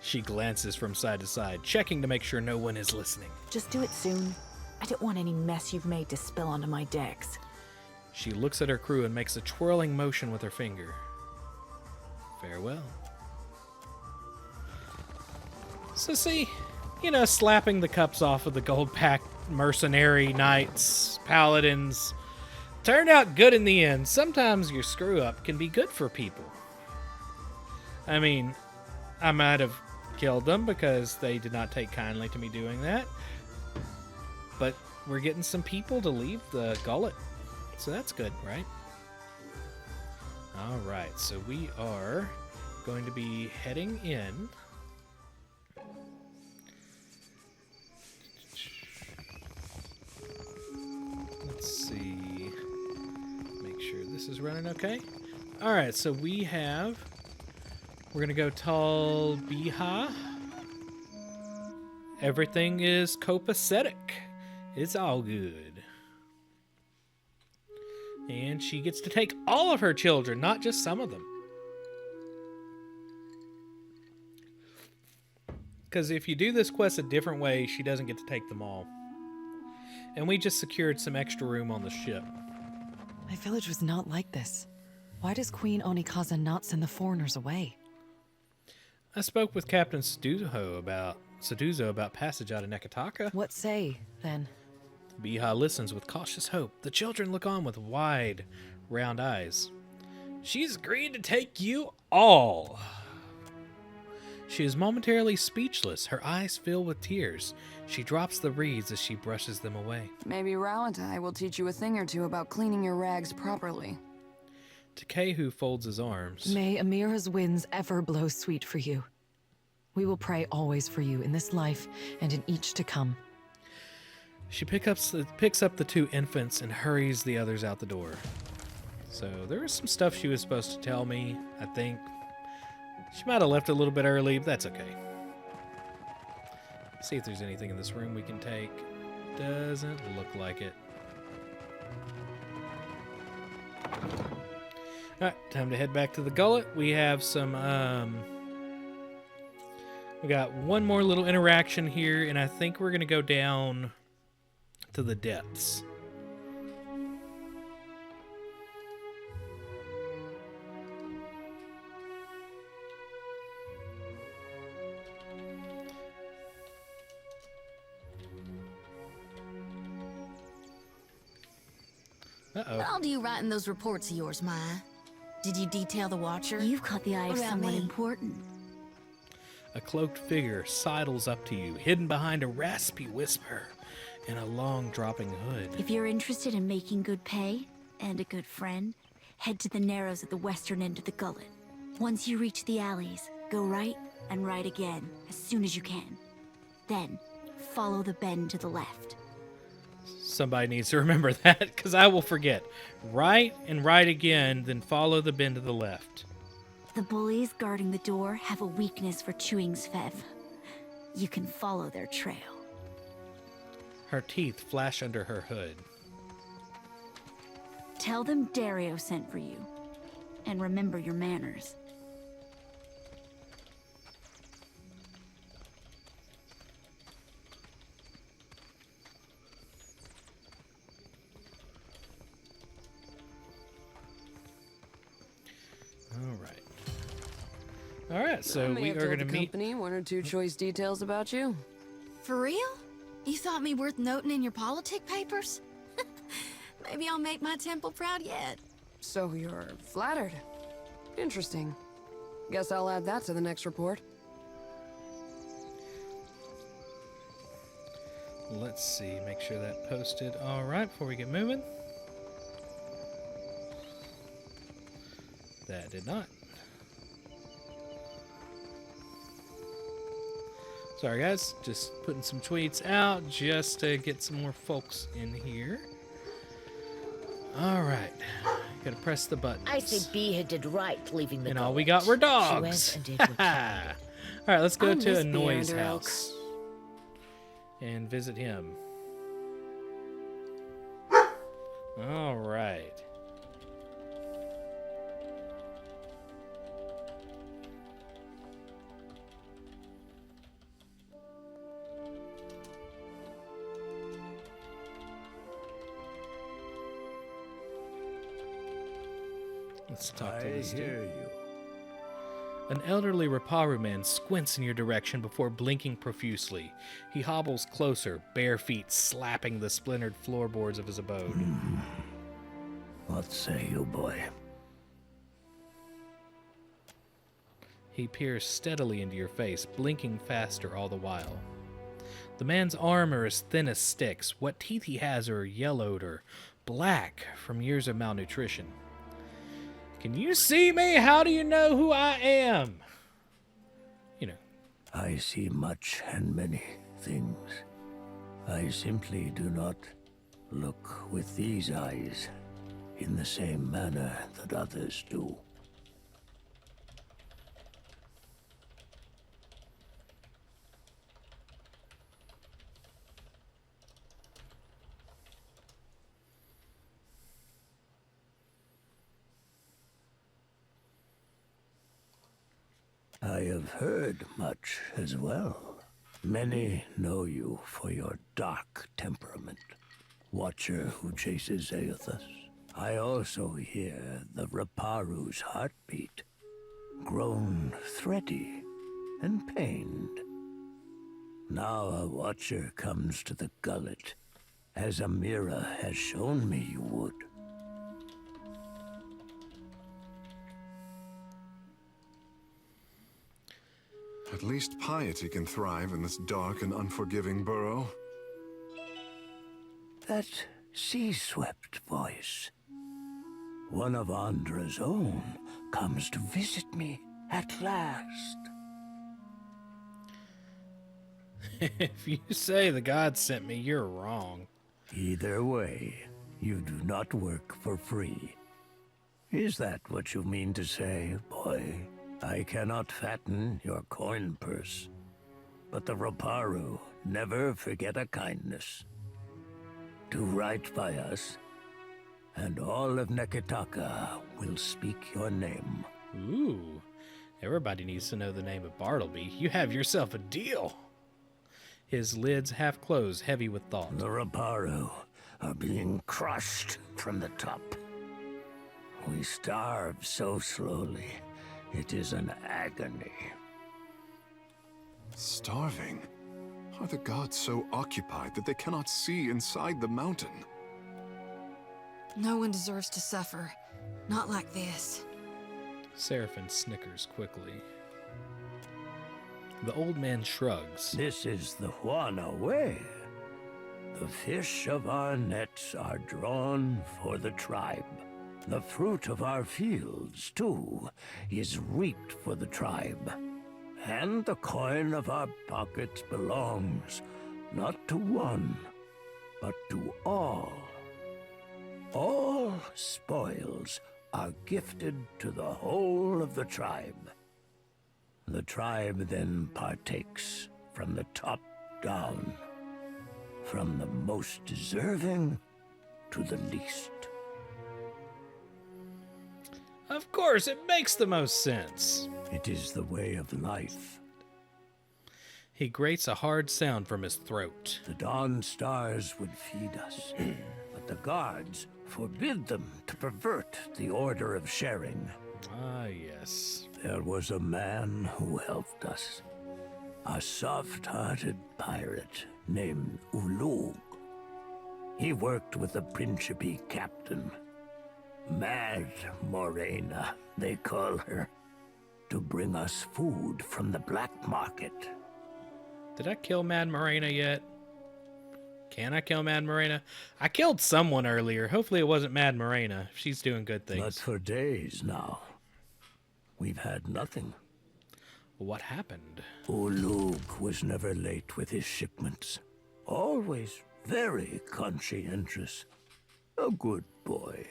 [SPEAKER 1] She glances from side to side, checking to make sure no one is listening.
[SPEAKER 13] Just do it soon. I don't want any mess you've made to spill onto my decks.
[SPEAKER 1] She looks at her crew and makes a twirling motion with her finger. Farewell. So see, slapping the cups off of the gold-packed mercenary knights, paladins, turned out good in the end. Sometimes your screw-up can be good for people. I mean, I might have killed them because they did not take kindly to me doing that. But we're getting some people to leave the Gullet. So that's good, right? Alright, so we are going to be heading in. Let's see. Make sure this is running okay. Alright, so we're going to go tell Biha. Everything is copacetic. It's all good. And she gets to take all of her children, not just some of them. Because if you do this quest a different way, she doesn't get to take them all. And we just secured some extra room on the ship.
[SPEAKER 17] My village was not like this. Why does Queen Onikaza not send the foreigners away?
[SPEAKER 1] I spoke with Captain Seduzo about passage out of Nekataka.
[SPEAKER 17] What say, then?
[SPEAKER 1] Biha listens with cautious hope. The children look on with wide, round eyes. She's agreed to take you all. She is momentarily speechless. Her eyes fill with tears. She drops the reeds as she brushes them away.
[SPEAKER 3] Maybe Rawatai will teach you a thing or two about cleaning your rags properly.
[SPEAKER 1] Takehu folds his arms.
[SPEAKER 17] May Amira's winds ever blow sweet for you. We will pray always for you in this life and in each to come.
[SPEAKER 1] She picks up the two infants and hurries the others out the door. So there was some stuff she was supposed to tell me, I think. She might have left a little bit early, but that's okay. See if there's anything in this room we can take. Doesn't look like it. Alright, time to head back to the Gullet. We have some, we got one more little interaction here, and I think we're going to go down to the depths. Uh-oh.
[SPEAKER 18] What all do you write in those reports of yours, Maya? Did you detail the Watcher?
[SPEAKER 19] You've caught the eye of
[SPEAKER 18] What about
[SPEAKER 19] someone
[SPEAKER 18] me?
[SPEAKER 19] important.
[SPEAKER 1] A cloaked figure sidles up to you, hidden behind a raspy whisper and a long dropping hood.
[SPEAKER 19] If you're interested in making good pay and a good friend, head to the Narrows at the western end of the Gullet. Once you reach the alleys, go right and right again as soon as you can. Then, follow the bend to the left.
[SPEAKER 1] Somebody needs to remember that, because I will forget. Right and right again, then follow the bend to the left.
[SPEAKER 19] The bullies guarding the door have a weakness for chewing Svev. You can follow their trail.
[SPEAKER 1] Her teeth flash under her hood.
[SPEAKER 19] Tell them Dario sent for you. And remember your manners.
[SPEAKER 1] All right, so we are going to meet.
[SPEAKER 3] Company one or two choice details about you.
[SPEAKER 18] For real? You thought me worth noting in your politic papers? Maybe I'll make my temple proud yet.
[SPEAKER 3] So you're flattered. Interesting. Guess I'll add that to the next report.
[SPEAKER 1] Let's see, make sure that posted all right before we get moving. That did not. Sorry guys, just putting some tweets out just to get some more folks in here. All right, gotta press the button.
[SPEAKER 10] I say Beha did right leaving the
[SPEAKER 1] And all
[SPEAKER 10] Gullet.
[SPEAKER 1] we got were
[SPEAKER 10] She
[SPEAKER 1] dogs.
[SPEAKER 10] went and did what
[SPEAKER 1] All right, let's go
[SPEAKER 3] I
[SPEAKER 1] to
[SPEAKER 3] miss
[SPEAKER 1] Anoy's
[SPEAKER 3] Beander Oak.
[SPEAKER 1] house and visit him. All right. Let's talk to this dude. An elderly Raparu man squints in your direction before blinking profusely. He hobbles closer, bare feet slapping the splintered floorboards of his abode.
[SPEAKER 16] What say you, boy?
[SPEAKER 1] He peers steadily into your face, blinking faster all the while. The man's arms are as thin as sticks. What teeth he has are yellowed or black from years of malnutrition. Can you see me? How do you know who I am? You know.
[SPEAKER 16] I see much and many things. I simply do not look with these eyes in the same manner that others do. I have heard much as well. Many know you for your dark temperament, Watcher who chases Aethus. I also hear the Raparu's heartbeat, grown thready and pained. Now a Watcher comes to the Gullet, as Amira has shown me you would.
[SPEAKER 6] At least piety can thrive in this dark and unforgiving burrow.
[SPEAKER 16] That sea-swept voice. One of Andra's own comes to visit me at last.
[SPEAKER 1] If you say the gods sent me, you're wrong.
[SPEAKER 16] Either way, you do not work for free. Is that what you mean to say, boy? I cannot fatten your coin purse, but the Roparu never forget a kindness. Do right by us, and all of Neketaka will speak your name.
[SPEAKER 1] Ooh, everybody needs to know the name of Bartleby. You have yourself a deal. His lids half closed, heavy with thought.
[SPEAKER 16] The Roparu are being crushed from the top. We starve so slowly, it is an agony.
[SPEAKER 6] Starving? Are the gods so occupied that they cannot see inside the mountain?
[SPEAKER 18] No one deserves to suffer. Not like this.
[SPEAKER 1] Seraphim snickers quickly. The old man shrugs.
[SPEAKER 16] This is the Huana way. The fish of our nets are drawn for the tribe. The fruit of our fields, too, is reaped for the tribe. And the coin of our pockets belongs not to one, but to all. All spoils are gifted to the whole of the tribe. The tribe then partakes from the top down, from the most deserving to the least.
[SPEAKER 1] Of course, it makes the most sense.
[SPEAKER 16] It is the way of life.
[SPEAKER 1] He grates a hard sound from his throat.
[SPEAKER 16] The dawn stars would feed us, but the gods forbid them to pervert the order of sharing.
[SPEAKER 1] Ah, yes.
[SPEAKER 16] There was a man who helped us. A soft-hearted pirate named Ulug. He worked with the Principe captain. Mad Morena, they call her, to bring us food from the black market.
[SPEAKER 1] Did I kill Mad Morena yet? Can I kill Mad Morena? I killed someone earlier. Hopefully it wasn't Mad Morena. She's doing good things.
[SPEAKER 16] But for days now, we've had nothing.
[SPEAKER 1] What happened?
[SPEAKER 16] Ulug was never late with his shipments. Always very conscientious. A good boy.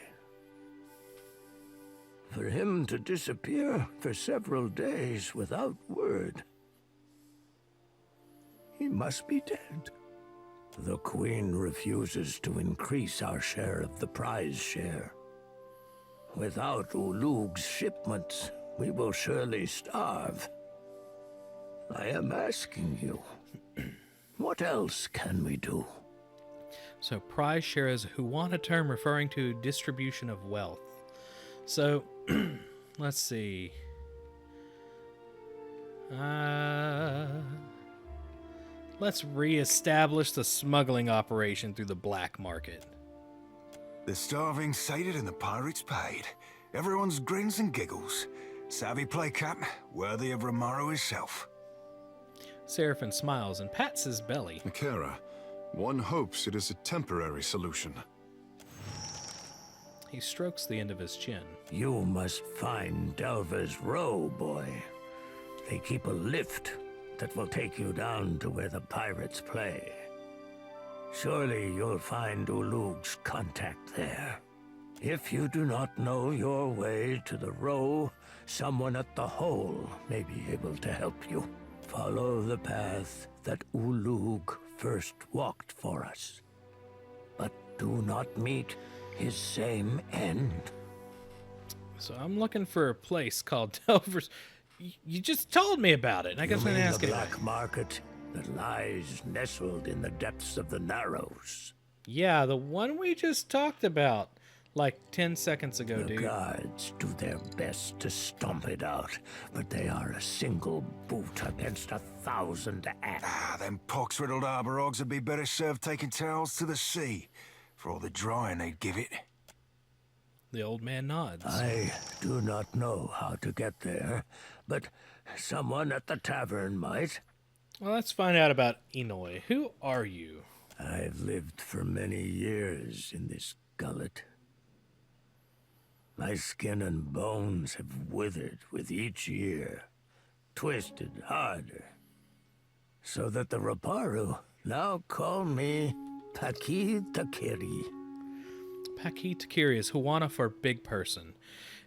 [SPEAKER 16] For him to disappear for several days without word, he must be dead. The Queen refuses to increase our share of the prize share. Without Ulug's shipments, we will surely starve. I am asking you, what else can we do?
[SPEAKER 1] So prize share is a Huana term referring to distribution of wealth. So, let's see. Let's re-establish the smuggling operation through the black market.
[SPEAKER 14] The starving sated and the pirates paid. Everyone's grins and giggles. Savvy play, Cap, worthy of Romaro himself.
[SPEAKER 1] Seraphim smiles and pats his belly.
[SPEAKER 6] Akira, one hopes it is a temporary solution.
[SPEAKER 1] He strokes the end of his chin.
[SPEAKER 16] You must find Delver's Row, boy. They keep a lift that will take you down to where the pirates play. Surely you'll find Ulug's contact there. If you do not know your way to the Row, someone at the Hole may be able to help you. Follow the path that Ulug first walked for us. But do not meet his same end.
[SPEAKER 1] So I'm looking for a place called Delver's. You just told me about it, and I guess I'm going to ask
[SPEAKER 16] the
[SPEAKER 1] it.
[SPEAKER 16] black market that lies nestled in the depths of the Narrows.
[SPEAKER 1] Yeah, the one we just talked about like 10 seconds ago,
[SPEAKER 16] the
[SPEAKER 1] dude.
[SPEAKER 16] The guards do their best to stomp it out, but they are a single boot against 1,000 ants.
[SPEAKER 14] Ah, them pox-riddled arborogs would be better served taking towels to the sea, for all the drying they'd give it.
[SPEAKER 1] The old man nods.
[SPEAKER 16] I do not know how to get there, but someone at the tavern might.
[SPEAKER 1] Well, let's find out about Inoue. Who are you?
[SPEAKER 16] I've lived for many years in this gullet. My skin and bones have withered with each year, twisted harder, so that the Roparu now call me Paki Takiri.
[SPEAKER 1] Paki Takiri is Huana for big person.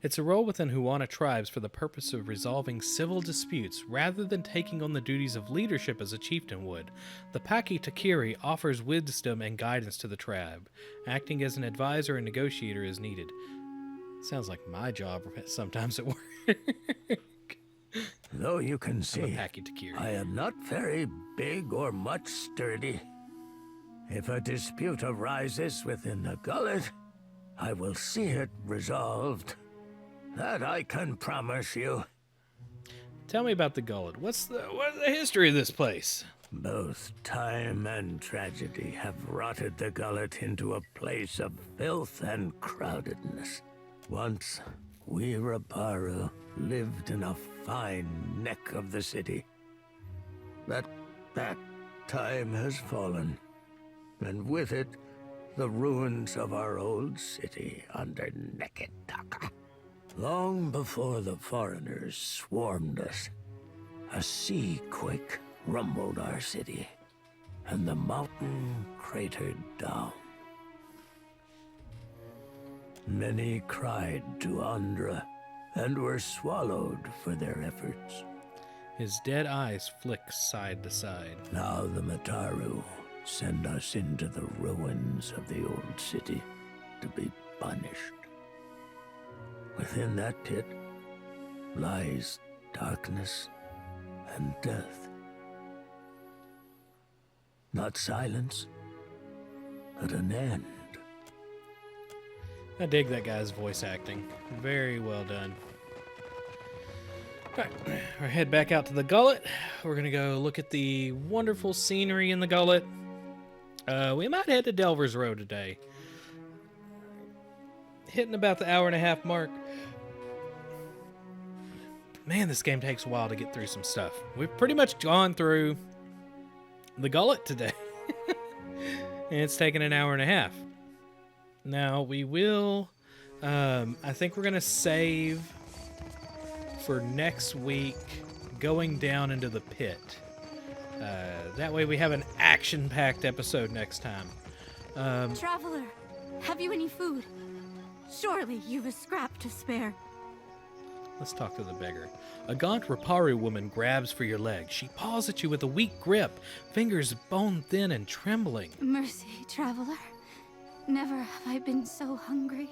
[SPEAKER 1] It's a role within Huana tribes for the purpose of resolving civil disputes rather than taking on the duties of leadership as a chieftain would. The Paki Takiri offers wisdom and guidance to the tribe, acting as an advisor and negotiator as needed. Sounds like my job sometimes at work.
[SPEAKER 16] Though you can see,
[SPEAKER 1] Paki Takiri.
[SPEAKER 16] I am not very big or much sturdy. If a dispute arises within the Gullet, I will see it resolved. That I can promise you.
[SPEAKER 1] Tell me about the Gullet. What's the history of this place?
[SPEAKER 16] Both time and tragedy have rotted the Gullet into a place of filth and crowdedness. Once, we Raparu lived in a fine neck of the city. But that time has fallen, and with it, the ruins of our old city under Neketaka. Long before the foreigners swarmed us, a sea quake rumbled our city, and the mountain cratered down. Many cried to Andra, and were swallowed for their efforts.
[SPEAKER 1] His dead eyes flick side to side.
[SPEAKER 16] Now the Mataru send us into the ruins of the old city to be punished. Within that pit lies darkness and death. Not silence, but an end.
[SPEAKER 1] I dig that guy's voice acting. Very well done. Alright, we'll head back out to the Gullet. We're going to go look at the wonderful scenery in the Gullet. We might head to Delver's Road today. Hitting about the 1.5 hour mark. Man, this game takes a while to get through some stuff. We've pretty much gone through the Gullet today. And it's taken an 1.5 hours. Now, we will... I think we're going to save for next week going down into the pit. That way we have an action-packed episode next time.
[SPEAKER 19] Traveler, have you any food? Surely you've a scrap to spare.
[SPEAKER 1] Let's talk to the beggar. A gaunt Raparu woman grabs for your leg. She paws at you with a weak grip, fingers bone-thin and trembling.
[SPEAKER 19] Mercy, traveler. Never have I been so hungry.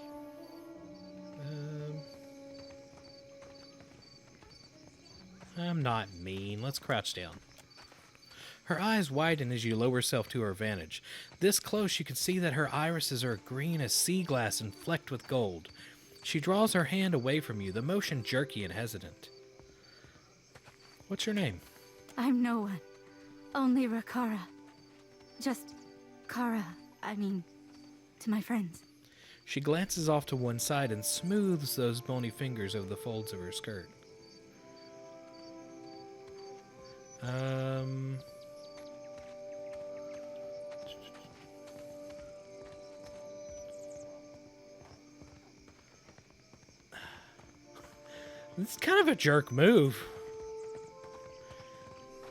[SPEAKER 1] I'm not mean. Let's crouch down. Her eyes widen as you lower yourself to her vantage. This close, you can see that her irises are green as sea glass and flecked with gold. She draws her hand away from you, the motion jerky and hesitant. What's your name?
[SPEAKER 19] I'm no one. Only Rakara. Just Kara, to my friends.
[SPEAKER 1] She glances off to one side and smooths those bony fingers over the folds of her skirt. It's kind of a jerk move.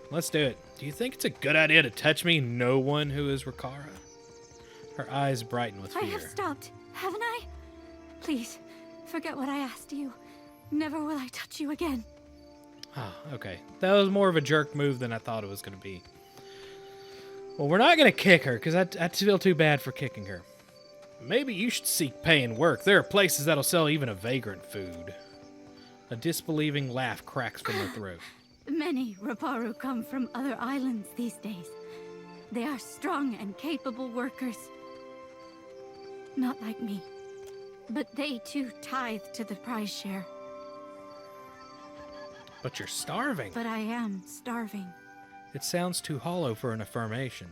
[SPEAKER 1] Let's do it. Do you think it's a good idea to touch me, no one who is Rakara? Her eyes brighten with fear.
[SPEAKER 19] I have stopped, haven't I? Please, forget what I asked you. Never will I touch you again.
[SPEAKER 1] Ah, okay. That was more of a jerk move than I thought it was going to be. Well, we're not going to kick her, because I feel too bad for kicking her. Maybe you should seek pay and work. There are places that'll sell even a vagrant food. A disbelieving laugh cracks from her throat.
[SPEAKER 19] Many Raparu come from other islands these days. They are strong and capable workers. Not like me. But they too tithe to the prize share.
[SPEAKER 1] But you're starving.
[SPEAKER 19] But I am starving.
[SPEAKER 1] It sounds too hollow for an affirmation.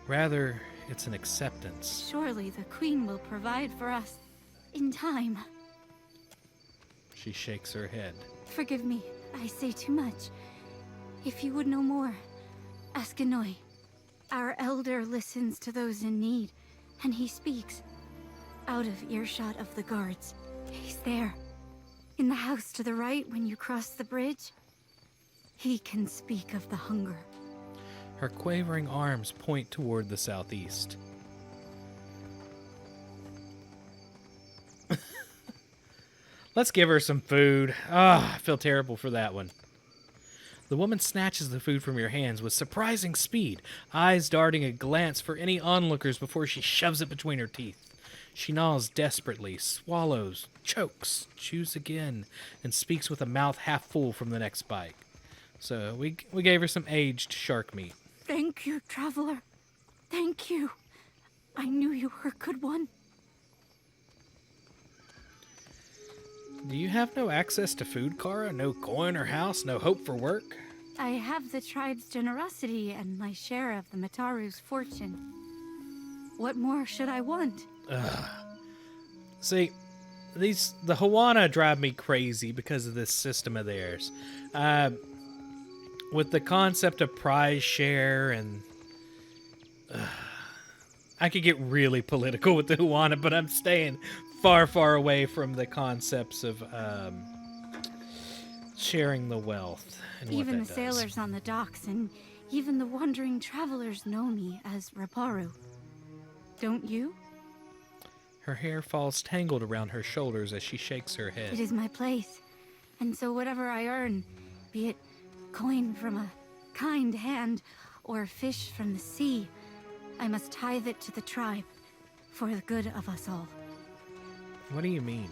[SPEAKER 1] Rather, it's an acceptance.
[SPEAKER 19] Surely the Queen will provide for us in time.
[SPEAKER 1] She shakes her head.
[SPEAKER 19] Forgive me, I say too much. If you would know more, ask Inoi. Our elder listens to those in need, and he speaks. Out of earshot of the guards. He's there. In the house to the right when you cross the bridge. He can speak of the hunger.
[SPEAKER 1] Her quavering arms point toward the southeast. Let's give her some food. Ah, I feel terrible for that one. The woman snatches the food from your hands with surprising speed, eyes darting a glance for any onlookers before she shoves it between her teeth. She gnaws desperately, swallows, chokes, chews again, and speaks with a mouth half full from the next bite. So we gave her some aged shark meat.
[SPEAKER 19] Thank you, traveler. Thank you. I knew you were a good one.
[SPEAKER 1] Do you have no access to food, Kara? No coin or house? No hope for work?
[SPEAKER 19] I have the tribe's generosity and my share of the Mataru's fortune. What more should I want?
[SPEAKER 1] See, the Hawana drive me crazy because of this system of theirs. With the concept of prize share and... I could get really political with the Hawana, but I'm staying far, far away from the concepts of sharing the wealth and
[SPEAKER 19] Even
[SPEAKER 1] what
[SPEAKER 19] the
[SPEAKER 1] that does.
[SPEAKER 19] sailors on the docks and even the wandering travelers know me as Raparu. Don't you?
[SPEAKER 1] Her hair falls tangled around her shoulders as she shakes her head.
[SPEAKER 19] It is my place. And so whatever I earn, be it coin from a kind hand or fish from the sea, I must tithe it to the tribe for the good of us all.
[SPEAKER 1] What do you mean?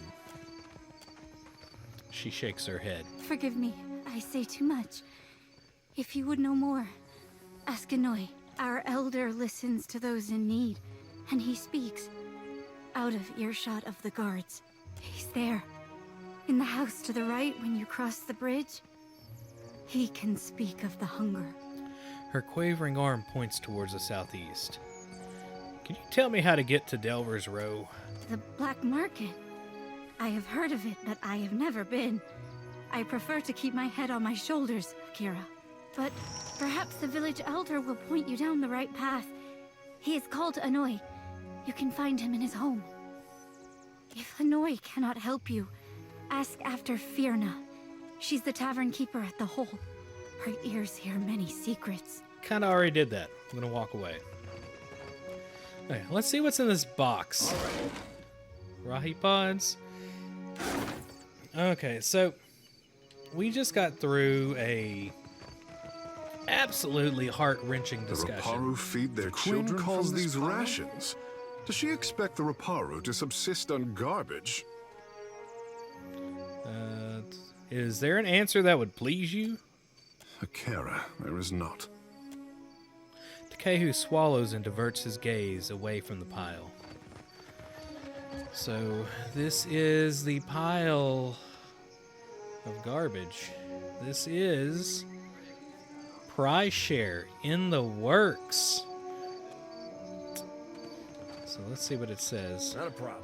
[SPEAKER 1] She shakes her head.
[SPEAKER 19] Forgive me, I say too much. If you would know more, ask Anoi. Our elder listens to those in need, and he speaks out of earshot of the guards. He's there, in the house to the right when you cross the bridge. He can speak of the hunger.
[SPEAKER 1] Her quavering arm points towards the southeast. Can you tell me how to get to Delver's Row?
[SPEAKER 19] The Black Market. I have heard of it, but I have never been. I prefer to keep my head on my shoulders, Kira. But perhaps the village elder will point you down the right path. He is called Anoi. You can find him in his home. If Anoi cannot help you, ask after Firna. She's the tavern keeper at the Hole. Her ears hear many secrets.
[SPEAKER 1] Kinda already did that. I'm gonna walk away. Okay, let's see what's in this box. Rahi pods. Okay, so we just got through a absolutely heart-wrenching discussion.
[SPEAKER 6] The Raparu feed their children calls these rations. Does she expect the Raparu to subsist on garbage?
[SPEAKER 1] Is there an answer that would please you?
[SPEAKER 6] Akara, there is not.
[SPEAKER 1] Takehu swallows and diverts his gaze away from the pile. So, this is the pile of garbage. This is prize share in the works. So let's see what it says.
[SPEAKER 7] Not a problem.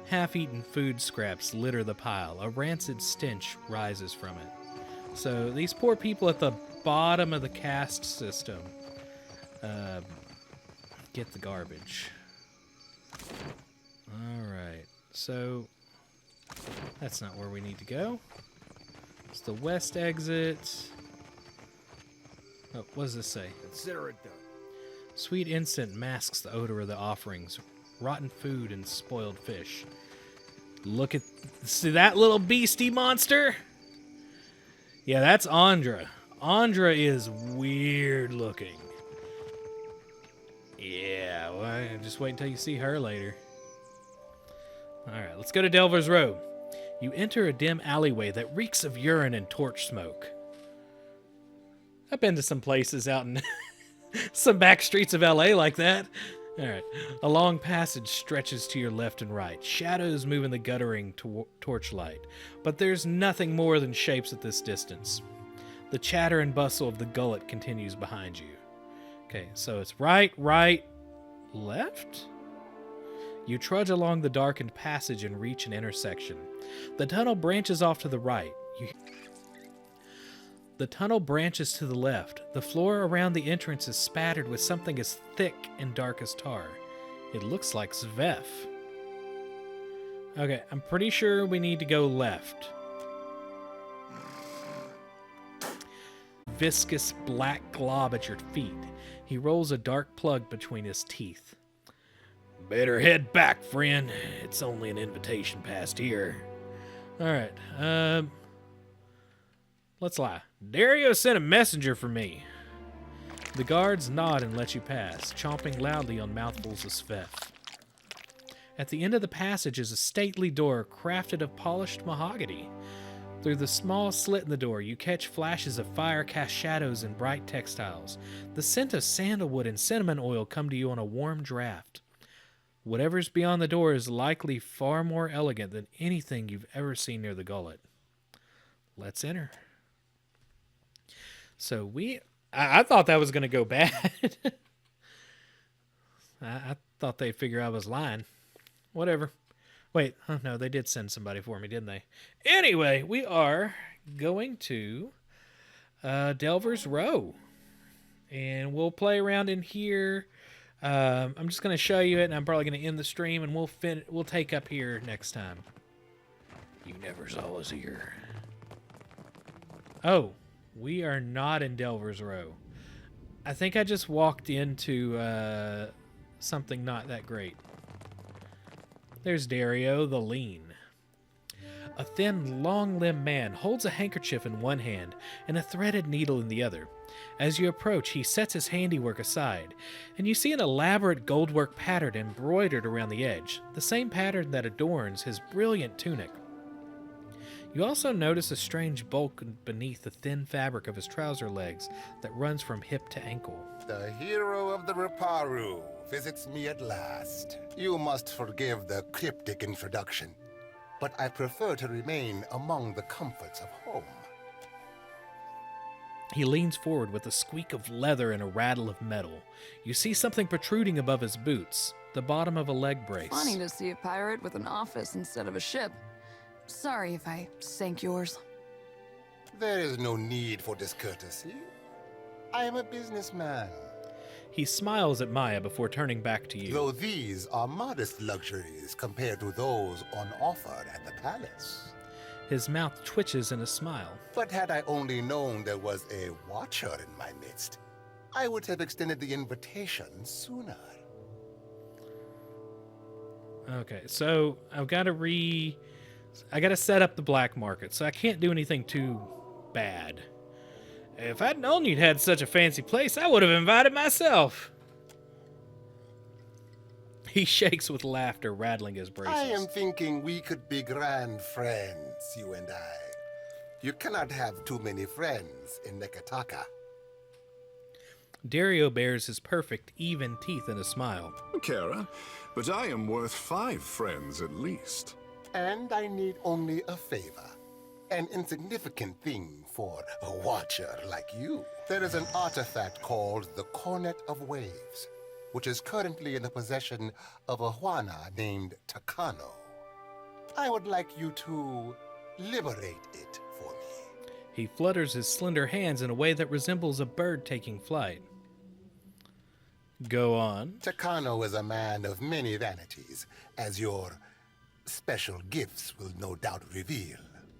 [SPEAKER 1] Half-eaten food scraps litter the pile. A rancid stench rises from it. So these poor people at the bottom of the caste system get the garbage. Alright, so that's not where we need to go. It's the west exit. Oh, what does this say?
[SPEAKER 7] Consider it done.
[SPEAKER 1] Sweet incense masks the odor of the offerings. Rotten food and spoiled fish. See that little beastie monster? Yeah, that's Andra. Andra is weird looking. Yeah, well, just wait until you see her later. Alright, let's go to Delver's Row. You enter a dim alleyway that reeks of urine and torch smoke. I've been to some places out in some back streets of LA like that. Alright, a long passage stretches to your left and right. Shadows move in the guttering torchlight, but there's nothing more than shapes at this distance. The chatter and bustle of the Gullet continues behind you. Okay, so it's right, left? You trudge along the darkened passage and reach an intersection. The tunnel branches off to the right. The tunnel branches to the left. The floor around the entrance is spattered with something as thick and dark as tar. It looks like Zvef. Okay, I'm pretty sure we need to go left. Viscous black glob at your feet. He rolls a dark plug between his teeth. Better head back, friend. It's only an invitation past here. All right. Let's lie. Dario sent a messenger for me. The guards nod and let you pass, chomping loudly on mouthfuls of sveth. At the end of the passage is a stately door crafted of polished mahogany. Through the small slit in the door, you catch flashes of fire cast shadows in bright textiles. The scent of sandalwood and cinnamon oil come to you on a warm draft. Whatever's beyond the door is likely far more elegant than anything you've ever seen near the Gullet. Let's enter. So I thought that was going to go bad. I thought they'd figure I was lying. Whatever. Wait, oh no, they did send somebody for me, didn't they? Anyway, we are going to Delver's Row. And we'll play around in here. I'm just going to show you it, and I'm probably going to end the stream, and we'll take up here next time. You never saw us here. Oh, we are not in Delver's Row. I think I just walked into something not that great. There's Dario the Lean. A thin, long-limbed man holds a handkerchief in one hand and a threaded needle in the other. As you approach, he sets his handiwork aside, and you see an elaborate goldwork pattern embroidered around the edge, the same pattern that adorns his brilliant tunic. You also notice a strange bulk beneath the thin fabric of his trouser legs that runs from hip to ankle.
[SPEAKER 20] The hero of the Reparu visits me at last. You must forgive the cryptic introduction, but I prefer to remain among the comforts of home.
[SPEAKER 1] He leans forward with a squeak of leather and a rattle of metal. You see something protruding above his boots, the bottom of a leg brace.
[SPEAKER 3] Funny to see a pirate with an office instead of a ship. Sorry if I sank yours.
[SPEAKER 20] There is no need for discourtesy. I am a businessman.
[SPEAKER 1] He smiles at Maya before turning back to you.
[SPEAKER 20] Though these are modest luxuries compared to those on offer at the palace.
[SPEAKER 1] His mouth twitches in a smile.
[SPEAKER 20] But had I only known there was a watcher in my midst, I would have extended the invitation sooner.
[SPEAKER 1] Okay, so I've got to I got to set up the black market, so I can't do anything too bad. If I'd known you'd had such a fancy place, I would have invited myself. He shakes with laughter, rattling his braces.
[SPEAKER 20] I am thinking we could be grand friends, you and I. You cannot have too many friends in Nekataka.
[SPEAKER 1] Dario bears his perfect, even teeth in a smile.
[SPEAKER 6] Kara, but I am worth 5 friends at least.
[SPEAKER 20] And I need only a favor. An insignificant thing for a watcher like you. There is an artifact called the Cornet of Waves, which is currently in the possession of a Juana named Takano. I would like you to liberate it for me.
[SPEAKER 1] He flutters his slender hands in a way that resembles a bird taking flight. Go on.
[SPEAKER 20] Takano is a man of many vanities, as your special gifts will no doubt reveal.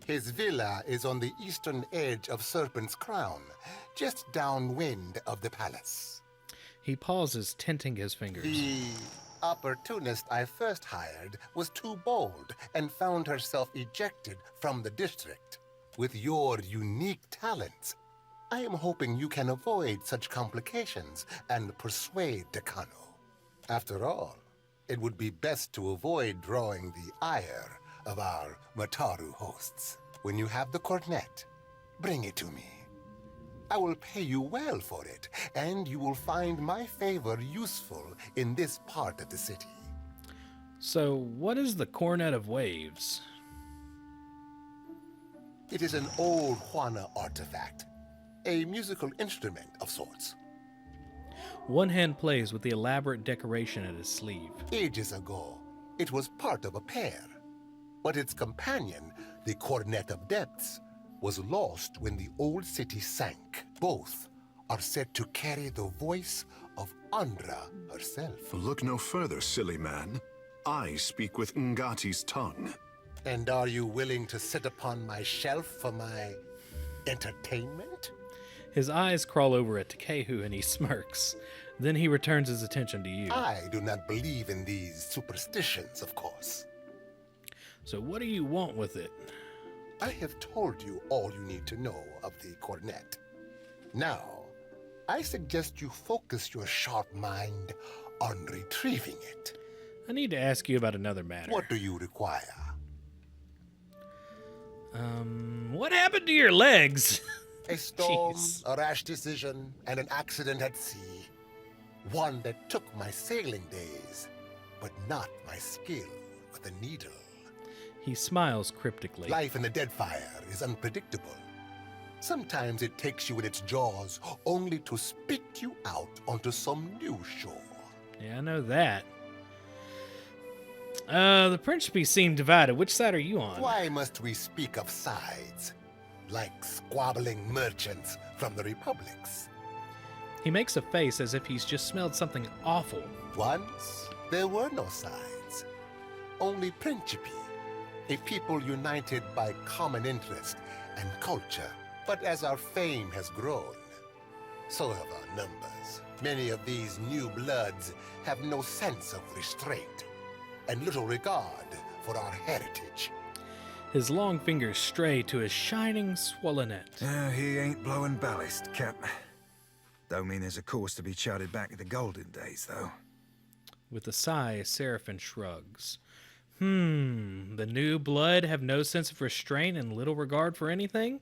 [SPEAKER 20] His villa is on the eastern edge of Serpent's Crown, just downwind of the palace.
[SPEAKER 1] He pauses, tinting his fingers.
[SPEAKER 20] The opportunist I first hired was too bold and found herself ejected from the district. With your unique talents, I am hoping you can avoid such complications and persuade Takano. After all, it would be best to avoid drawing the ire of our Mataru hosts. When you have the cornet, bring it to me. I will pay you well for it, and you will find my favor useful in this part of the city.
[SPEAKER 1] So, what is the Cornet of Waves?
[SPEAKER 20] It is an old Juana artifact, a musical instrument of sorts.
[SPEAKER 1] One hand plays with the elaborate decoration at his sleeve.
[SPEAKER 20] Ages ago, it was part of a pair, but its companion, the Cornet of Depths, was lost when the old city sank. Both are said to carry the voice of Andra herself.
[SPEAKER 6] Look no further, silly man. I speak with Ngati's tongue.
[SPEAKER 20] And are you willing to sit upon my shelf for my entertainment?
[SPEAKER 1] His eyes crawl over at Takehu and he smirks. Then he returns his attention to you.
[SPEAKER 20] I do not believe in these superstitions, of course.
[SPEAKER 1] So what do you want with it?
[SPEAKER 20] I have told you all you need to know of the cornet. Now, I suggest you focus your sharp mind on retrieving it.
[SPEAKER 1] I need to ask you about another matter.
[SPEAKER 20] What do you require?
[SPEAKER 1] What happened to your legs?
[SPEAKER 20] A storm, a rash decision, and an accident at sea. One that took my sailing days, but not my skill with a needle.
[SPEAKER 1] He smiles cryptically.
[SPEAKER 20] Life in the Deadfire is unpredictable. Sometimes it takes you in its jaws only to spit you out onto some new shore.
[SPEAKER 1] Yeah, I know that. The Principe seem divided. Which side are you on?
[SPEAKER 20] Why must we speak of sides? Like squabbling merchants from the republics.
[SPEAKER 1] He makes a face as if he's just smelled something awful.
[SPEAKER 20] Once, there were no sides. Only Principe. A people united by common interest and culture. But as our fame has grown, so have our numbers. Many of these new bloods have no sense of restraint and little regard for our heritage.
[SPEAKER 1] His long fingers stray to his shining swollenet.
[SPEAKER 14] He ain't blowing ballast, Cap. Don't mean there's a course to be charted back to the golden days, though.
[SPEAKER 1] With a sigh, Seraphin shrugs. The new blood have no sense of restraint and little regard for anything?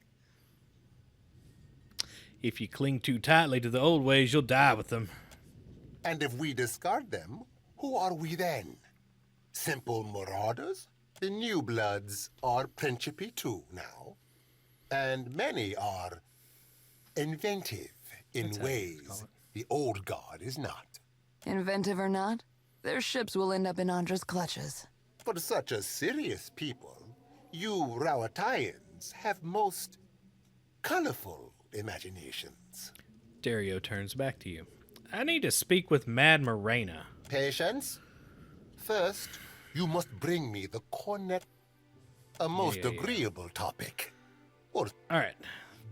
[SPEAKER 1] If you cling too tightly to the old ways, you'll die with them.
[SPEAKER 20] And if we discard them, who are we then? Simple marauders? The new bloods are Principe too now. And many are inventive in ways the old guard is not.
[SPEAKER 3] Inventive or not, their ships will end up in Andra's clutches.
[SPEAKER 20] For such a serious people, you Rauataians have most colorful imaginations.
[SPEAKER 1] Dario turns back to you. I need to speak with Mad Morena.
[SPEAKER 20] Patience. First, you must bring me the cornet. A most agreeable topic.
[SPEAKER 1] All right.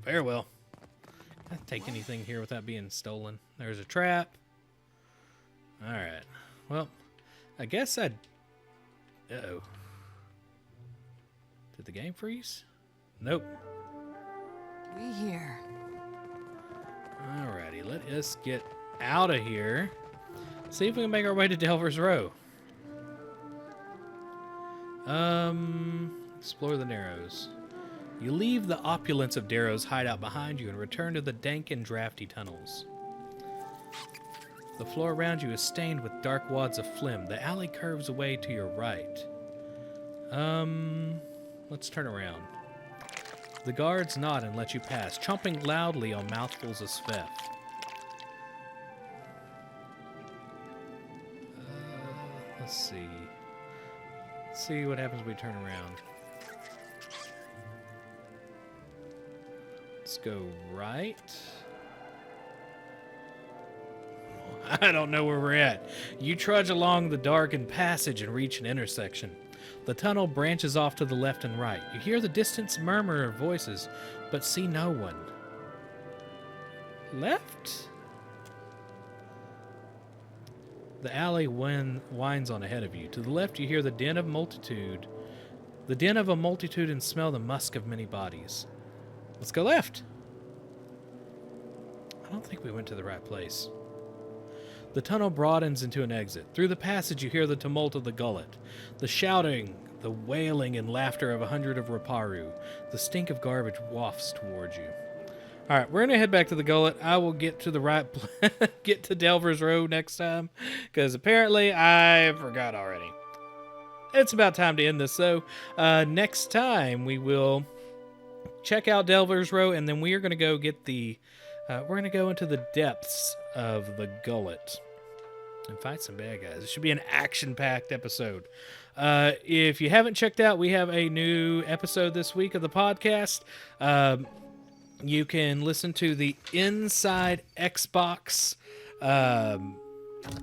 [SPEAKER 1] Very well. Can I take anything here without being stolen? There's a trap. All right. Well, I guess I'd... Uh-oh. Did the game freeze? Nope.
[SPEAKER 3] We here.
[SPEAKER 1] Alrighty, let us get out of here. See if we can make our way to Delver's Row. Explore the Narrows. You leave the opulence of Darrow's hideout behind you and return to the dank and drafty tunnels. The floor around you is stained with dark wads of phlegm. The alley curves away to your right. Let's turn around. The guards nod and let you pass, chomping loudly on mouthfuls of sveth. Let's see. Let's see what happens when we turn around. Let's go right. I don't know where we're at. You trudge along the darkened passage and reach an intersection. The tunnel branches off to the left and right. You hear the distant murmur of voices, but see no one. Left? The alley winds on ahead of you. To the left, you hear the din of a multitude and smell the musk of many bodies. Let's go left. I don't think we went to the right place. The tunnel broadens into an exit. Through the passage, you hear the tumult of the Gullet, the shouting, the wailing and laughter of 100 of Raparu. The stink of garbage wafts towards you. All right, we're going to head back to the Gullet. I will get to the right get to Delver's Row next time, because apparently I forgot already. It's about time to end this, though. Next time, we will check out Delver's Row, and then we are going to go get the... we're going to go into the depths of the Gullet and fight some bad guys. It should be an action-packed episode. If you haven't checked out, we have a new episode this week of the podcast. You can listen to the Inside Xbox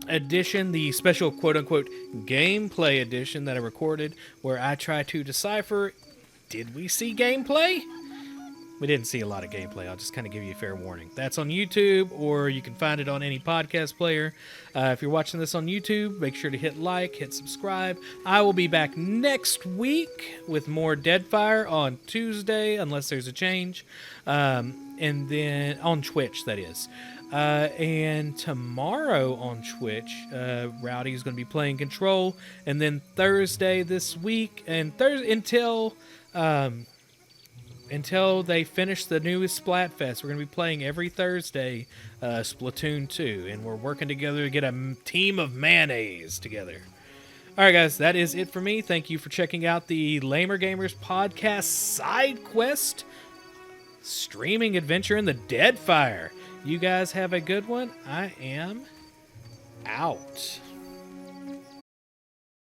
[SPEAKER 1] edition, the special quote-unquote gameplay edition that I recorded, where I try to decipher, did we see gameplay? We didn't see a lot of gameplay. I'll just kind of give you a fair warning. That's on YouTube, or you can find it on any podcast player. If you're watching this on YouTube, make sure to hit like, hit subscribe. I will be back next week with more Deadfire on Tuesday, unless there's a change. And then on Twitch, that is. And tomorrow on Twitch, Rowdy is going to be playing Control. And then Thursday this week, and until they finish the newest Splatfest, we're going to be playing every Thursday Splatoon 2. And we're working together to get a team of mayonnaise together. All right, guys, that is it for me. Thank you for checking out the Lamer Gamers podcast side quest streaming adventure in the Deadfire. You guys have a good one. I am out.